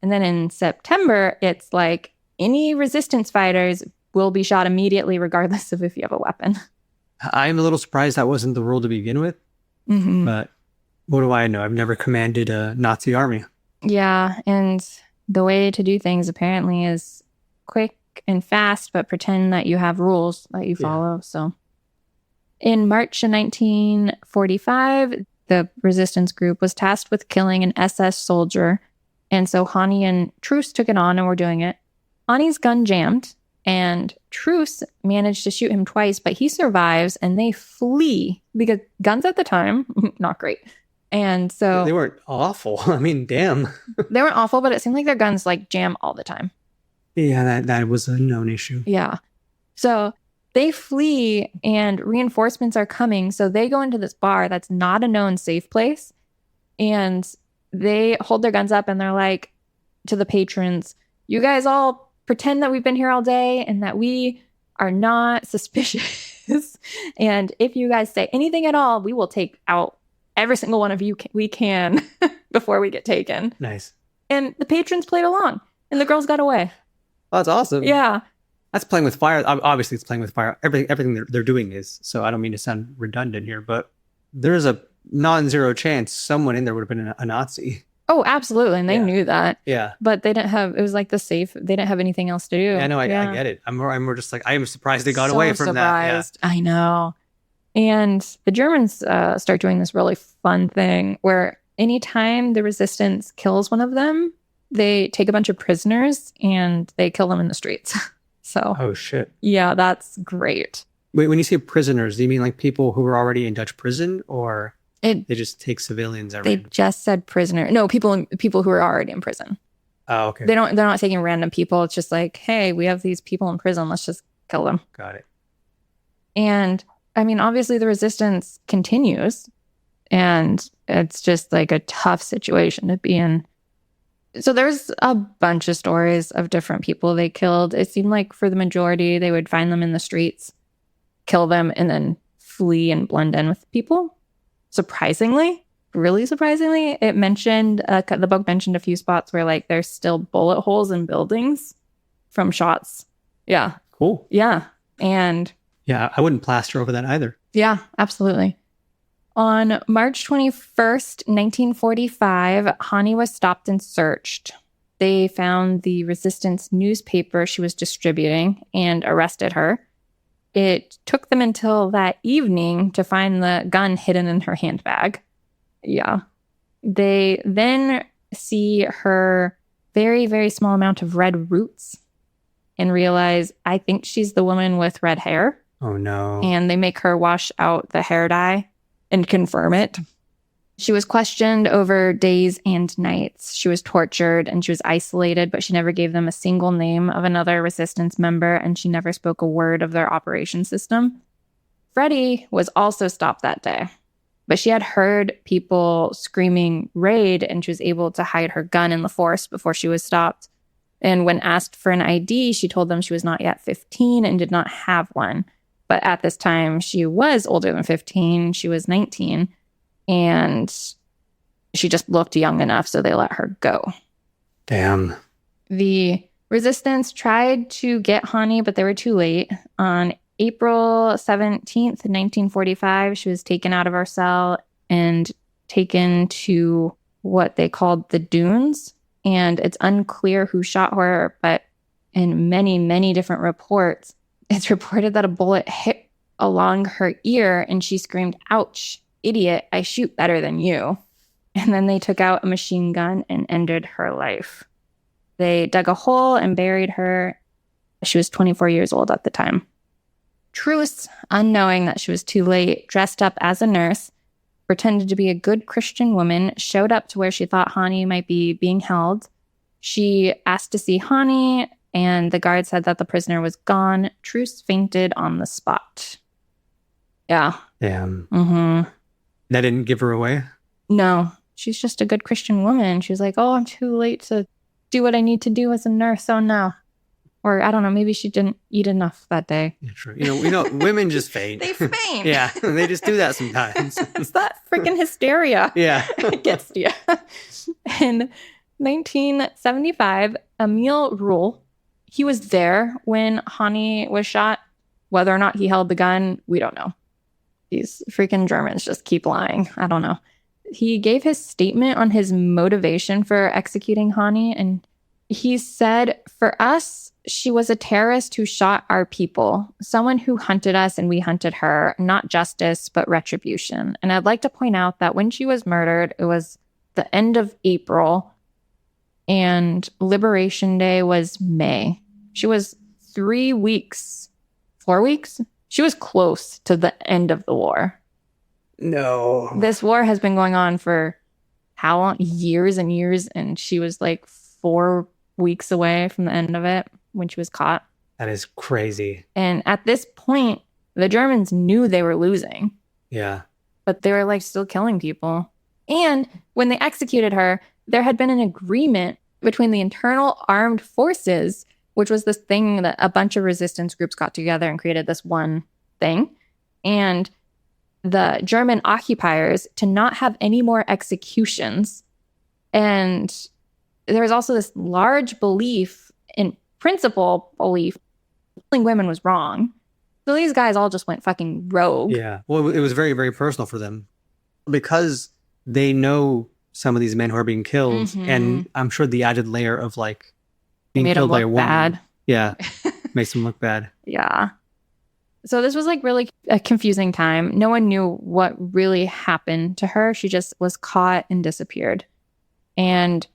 And then in September, it's like any resistance fighters will be shot immediately, regardless of if you have a weapon. I'm a little surprised that wasn't the rule to begin with, Mm-hmm. but what do I know? I've never commanded a Nazi army. Yeah. And the way to do things apparently is quick and fast, but pretend that you have rules that you follow. So in March of 1945, the resistance group was tasked with killing an SS soldier. And so Hannie and Truus took it on and were doing it. Hannie's gun jammed and Truus managed to shoot him twice, but he survives and they flee because guns at the time, not great. And so They weren't awful. I mean, damn. they weren't awful, but it seemed like their guns like jam all the time. Yeah, that was a known issue. Yeah. So they flee and reinforcements are coming. So they go into this bar that's not a known safe place. And they hold their guns up and they're like to the patrons, you guys all pretend that we've been here all day and that we are not suspicious. And if you guys say anything at all, we will take out every single one of you we can before we get taken. Nice. And the patrons played along and the girls got away. Oh, that's awesome. Yeah. That's playing with fire. Obviously, it's playing with fire. Everything they're doing is. So I don't mean to sound redundant here, but there's a non-zero chance someone in there would have been a Nazi. Oh, absolutely. And they knew that. Yeah. But they didn't have, it was like the safe, they didn't have anything else to do. Yeah, no, I get it. I'm more just like, I am surprised they got away from surprised. I know. And the Germans start doing this really fun thing where anytime the resistance kills one of them, they take a bunch of prisoners and they kill them in the streets. So, Oh, shit. yeah, that's great. Wait, when you say prisoners, do you mean like people who were already in Dutch prison or They they just take civilians every? just said prisoner. No, people who are already in prison. Oh, okay. They're not taking random people. It's just like, hey, we have these people in prison. Let's just kill them. Got it. And I mean, obviously the resistance continues and it's just like a tough situation to be in. So there's a bunch of stories of different people they killed. It seemed like for the majority, they would find them in the streets, kill them, and then flee and blend in with people. Surprisingly, really surprisingly, it mentioned, the book mentioned a few spots where like there's still bullet holes in buildings from shots. Yeah. Cool. Yeah. And Yeah, I wouldn't plaster over that either. yeah, absolutely. On March 21st, 1945, Hannie was stopped and searched. They found the resistance newspaper she was distributing and arrested her. It took them until that evening to find the gun hidden in her handbag. Yeah. They then see her very, very small amount of red roots and realize, I think she's the woman with red hair. Oh, no. And they make her wash out the hair dye and confirm it. She was questioned over days and nights. She was tortured and she was isolated, but she never gave them a single name of another resistance member, and she never spoke a word of their operation system. Freddie was also stopped that day, but she had heard people screaming raid, and she was able to hide her gun in the forest before she was stopped. And when asked for an ID, she told them she was not yet 15 and did not have one. But at this time, she was older than 15. She was 19. And she just looked young enough, so they let her go. Damn. The resistance tried to get Hannie, but they were too late. On April 17th, 1945, she was taken out of her cell and taken to what they called the dunes. And it's unclear who shot her, but in many, many different reports, it's reported that a bullet hit along her ear and she screamed, "Ouch, idiot, I shoot better than you." And then they took out a machine gun and ended her life. They dug a hole and buried her. She was 24 years old at the time. Truus, unknowing that she was too late, dressed up as a nurse, pretended to be a good Christian woman, showed up to where she thought Hannie might be being held. She asked to see Hannie, and the guard said that the prisoner was gone. Truus fainted on the spot. Yeah. Damn. Mm-hmm. That didn't give her away? No, she's just a good Christian woman. She was like, oh, I'm too late to do what I need to do as a nurse. Oh, no. Or I don't know, maybe she didn't eat enough that day. Yeah, true. You know, women just faint. They faint. Yeah, they just do that sometimes. It's that freaking hysteria. Yeah. It gets to you. In 1975, Emil Rule, he was there when Hannie was shot. Whether or not he held the gun, we don't know. These freaking Germans just keep lying. I don't know. He gave his statement on his motivation for executing Hannie, and he said, "For us, she was a terrorist who shot our people, someone who hunted us and we hunted her, not justice, but retribution." And I'd like to point out that when she was murdered, it was the end of April and Liberation Day was May. She was 4 weeks. She was close to the end of the war. No. This war has been going on for how long? Years and years. And she was like 4 weeks away from the end of it when she was caught. That is crazy. And at this point, the Germans knew they were losing, Yeah. but they were like still killing people. And when they executed her, there had been an agreement between the internal armed forces, which was this thing that a bunch of resistance groups got together and created this one thing, and the German occupiers to not have any more executions. And there was also this large belief, in principle belief, killing women was wrong. So these guys all just went fucking rogue. Yeah. Well, it was very, very personal for them because they know some of these men who are being killed, and I'm sure the added layer of like being Made killed them by a look woman. bad. Yeah. Makes them look bad. Yeah. So this was like really a confusing time. No one knew what really happened to her. She just was caught and disappeared. And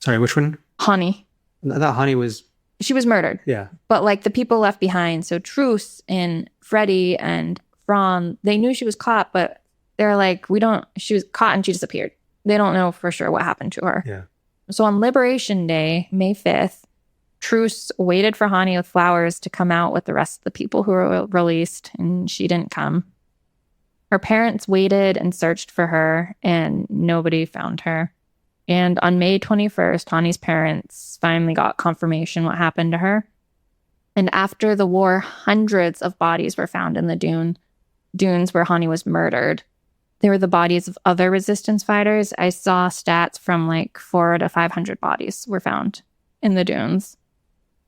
Sorry, which one? Hannie, I thought Hannie was. she was murdered. Yeah. But like the people left behind, so Truus and Freddie and Fran, they knew she was caught, but they're like, she was caught and she disappeared. They don't know for sure what happened to her. Yeah. So on Liberation Day, May 5th, Truus waited for Hannie with flowers to come out with the rest of the people who were released, and she didn't come. Her parents waited and searched for her, and nobody found her. And on May 21st, Hannie's parents finally got confirmation what happened to her. And after the war, hundreds of bodies were found in the dunes where Hannie was murdered. they were the bodies of other resistance fighters. I saw stats from like 400 to 500 bodies were found in the dunes.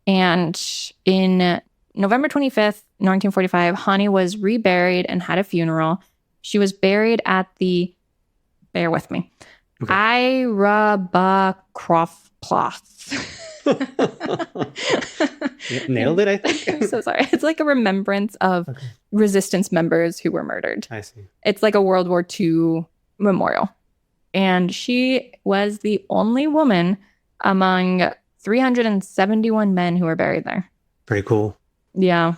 And in November 25th, 1945, Hannie was reburied and had a funeral. She was buried at the, bear with me, Irabakrovplatz. Nailed it, I think. I'm so sorry. It's like a remembrance of resistance members who were murdered. I see. It's like a World War II memorial. And she was the only woman among 371 men who were buried there. Pretty cool. Yeah.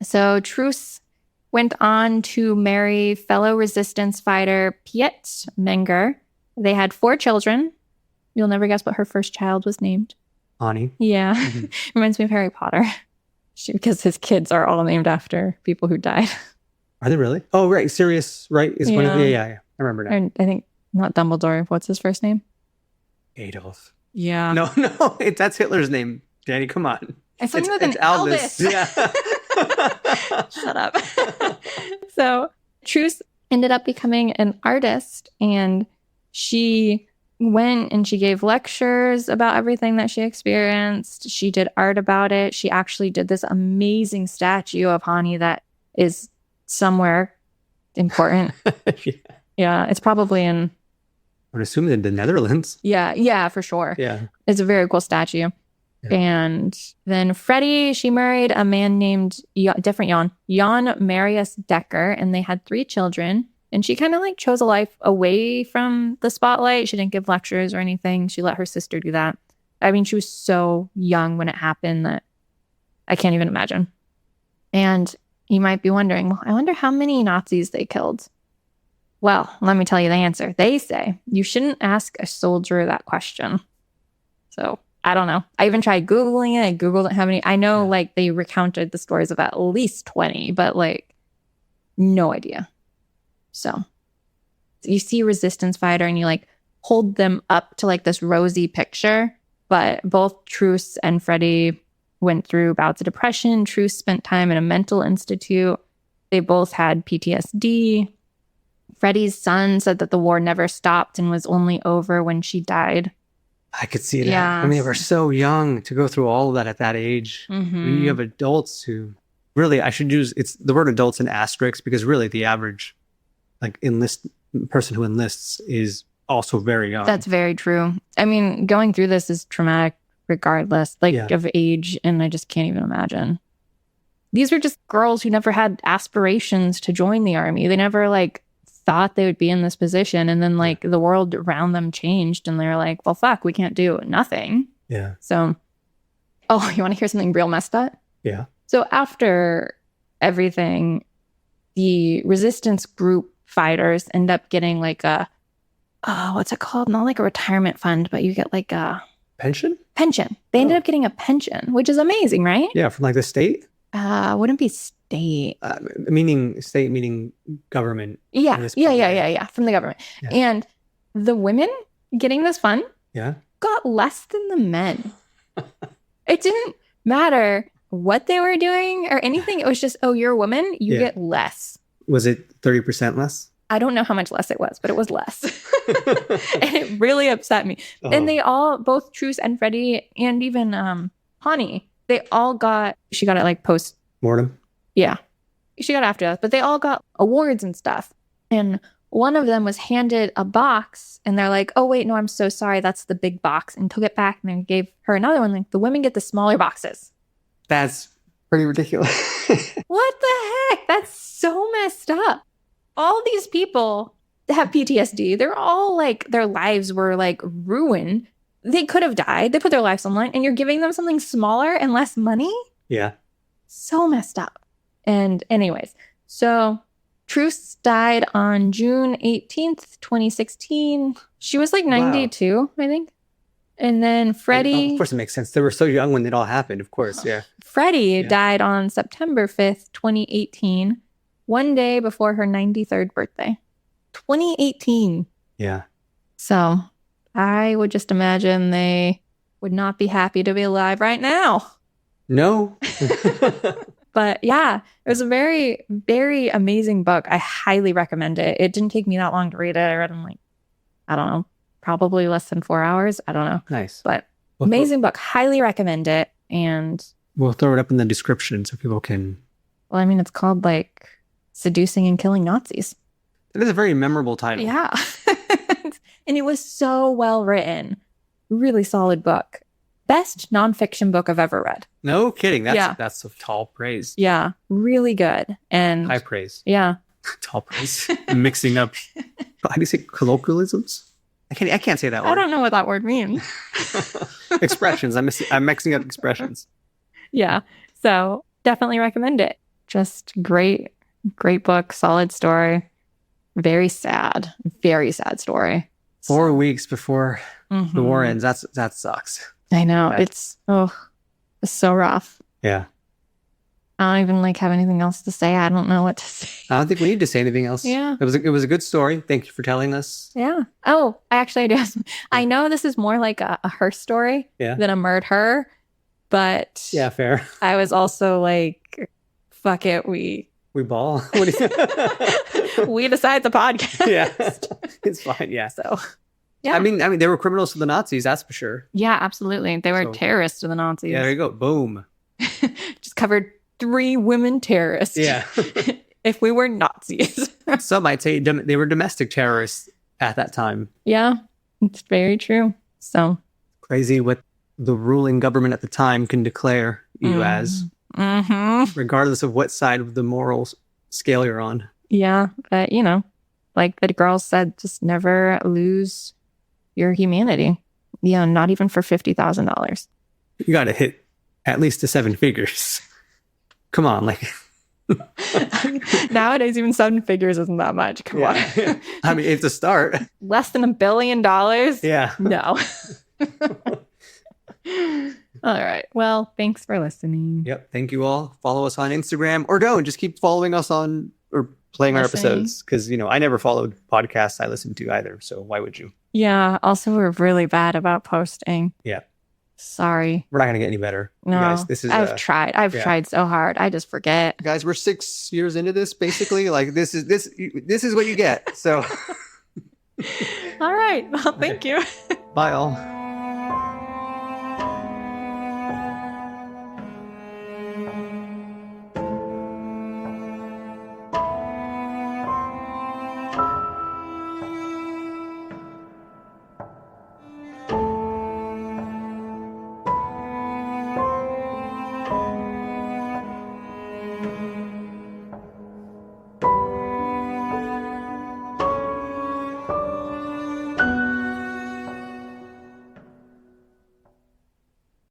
So Truus went on to marry fellow resistance fighter Piet Menger. They had 4 children. You'll never guess what her first child was named. Hannie. Yeah. Reminds me of Harry Potter. Because his kids are all named after people who died. Are they really? Oh, right. Sirius, right? Is one of the, yeah. I remember that. And I think, not Dumbledore. What's his first name? Adolf. Yeah. No, that's Hitler's name. Dani, come on. It's something with an Elvis. Yeah. Shut up. So Truus ended up becoming an artist, and she went and she gave lectures about everything that she experienced. She did art about it. She actually did this amazing statue of Hannie that is somewhere important. Yeah, it's probably in... I would assume in the Netherlands. Yeah, for sure. Yeah. It's a very cool statue. Yeah. And then Freddie, she married a man named Jan Marius Decker, and they had 3 children. And she kind of like chose a life away from the spotlight. She didn't give lectures or anything. She let her sister do that. I mean, she was so young when it happened that I can't even imagine. And you might be wondering, well, I wonder how many Nazis they killed. Well, let me tell you the answer. They say you shouldn't ask a soldier that question. So I don't know. I even tried Googling it. I Googled how many. I know like they recounted the stories of at least 20, but like no idea. So you see a resistance fighter and you like hold them up to like this rosy picture. But both Truus and Freddie went through bouts of depression. Truus spent time in a mental institute. They both had PTSD. Freddie's son said that the war never stopped and was only over when she died. I could see that. Yeah. I mean, they were so young to go through all of that at that age. Mm-hmm. I mean, you have adults who really, I should use it's the word adults in asterisks because really the average like person who enlists is also very young. That's very true. I mean, going through this is traumatic regardless, of age, and I just can't even imagine. These were just girls who never had aspirations to join the army. They never like thought they would be in this position, and then like the world around them changed and they're like, well, fuck, we can't do nothing. Yeah. So, oh, you want to hear something real messed up? Yeah. So after everything, the resistance group fighters end up getting like a, what's it called? Not like a retirement fund, but you get like a pension. They ended up getting a pension, which is amazing, right? Yeah, from like the state. Wouldn't be state. Meaning state, meaning government. Yeah, from the government. Yeah. And the women getting this fund got less than the men. It didn't matter what they were doing or anything. It was just, oh, you're a woman, you get less. Was it 30% less? I don't know how much less it was, but it was less. And it really upset me. Oh. And they all, both Truus and Freddie and even Hannie, they all she got it like post-mortem. Yeah. She got after us, but they all got awards and stuff. And one of them was handed a box and they're like, oh, wait, no, I'm so sorry. That's the big box. And took it back and then gave her another one. Like the women get the smaller boxes. That's pretty ridiculous. What the heck? That's so messed up. All these people have PTSD. They're all like, their lives were like ruined. They could have died. They put their lives on the line and you're giving them something smaller and less money? Yeah. So messed up. And anyways, so Truus died on June 18th, 2016. She was like 92, I think. And then Freddie... of course, it makes sense. They were so young when it all happened, of course, yeah. Freddie died on September 5th, 2018, one day before her 93rd birthday. 2018. Yeah. So I would just imagine they would not be happy to be alive right now. No. But yeah, it was a very, very amazing book. I highly recommend it. It didn't take me that long to read it. I read it in like, I don't know, probably less than 4 hours. I don't know. Nice. But amazing book. Highly recommend it. And We'll throw it up in the description so people can. well, I mean, it's called like Seducing and Killing Nazis. It is a very memorable title. Yeah. And it was so well written. Really solid book. Best nonfiction book I've ever read. No kidding. Yeah. That's a tall praise. Yeah. Really good. And High praise. yeah. Tall praise. Mixing up. How do you say colloquialisms? I can't say that word. I don't know what that word means. Expressions. I'm mixing up expressions. Yeah. So definitely recommend it. Just great book, solid story. Very sad story. 4 weeks before Mhm. the war ends. That sucks. I know. Bad. It's so rough. Yeah. I don't even have anything else to say. I don't know what to say. I don't think we need to say anything else. Yeah. It was a good story. Thank you for telling us. Yeah. Oh, I do. I know this is more like a her story than a murd her, but Yeah, fair. I was also like, fuck it, we ball. What do you we decide the podcast. Yeah. It's fine. Yeah. So yeah. I mean, they were criminals to the Nazis, that's for sure. Yeah, absolutely. They were So- terrorists to the Nazis. Yeah, there you go. Boom. Just covered 3 women terrorists. Yeah. If we were Nazis. Some might say they were domestic terrorists at that time. Yeah, it's very true. So Crazy what the ruling government at the time can declare you as, regardless of what side of the moral scale you're on. yeah, but like the girls said, just never lose your humanity. Yeah, not even for $50,000. You got to hit at least the 7 figures. Come on, like. Nowadays, even 7 figures isn't that much. Come on. I mean, it's a start. Less than $1 billion? Yeah. No. All right. Well, thanks for listening. Yep. Thank you all. Follow us on Instagram or don't. Just keep following us on or playing our Listening. episodes. Because, I never followed podcasts I listened to either. So why would you? Yeah. Also, we're really bad about posting. Yeah. Sorry. We're not going to get any better. No. You guys, this is I've tried. I've yeah. tried so hard. I just forget. Guys, we're 6 years into this, basically. Like this is what you get. So All right. Well, thank you. bye all.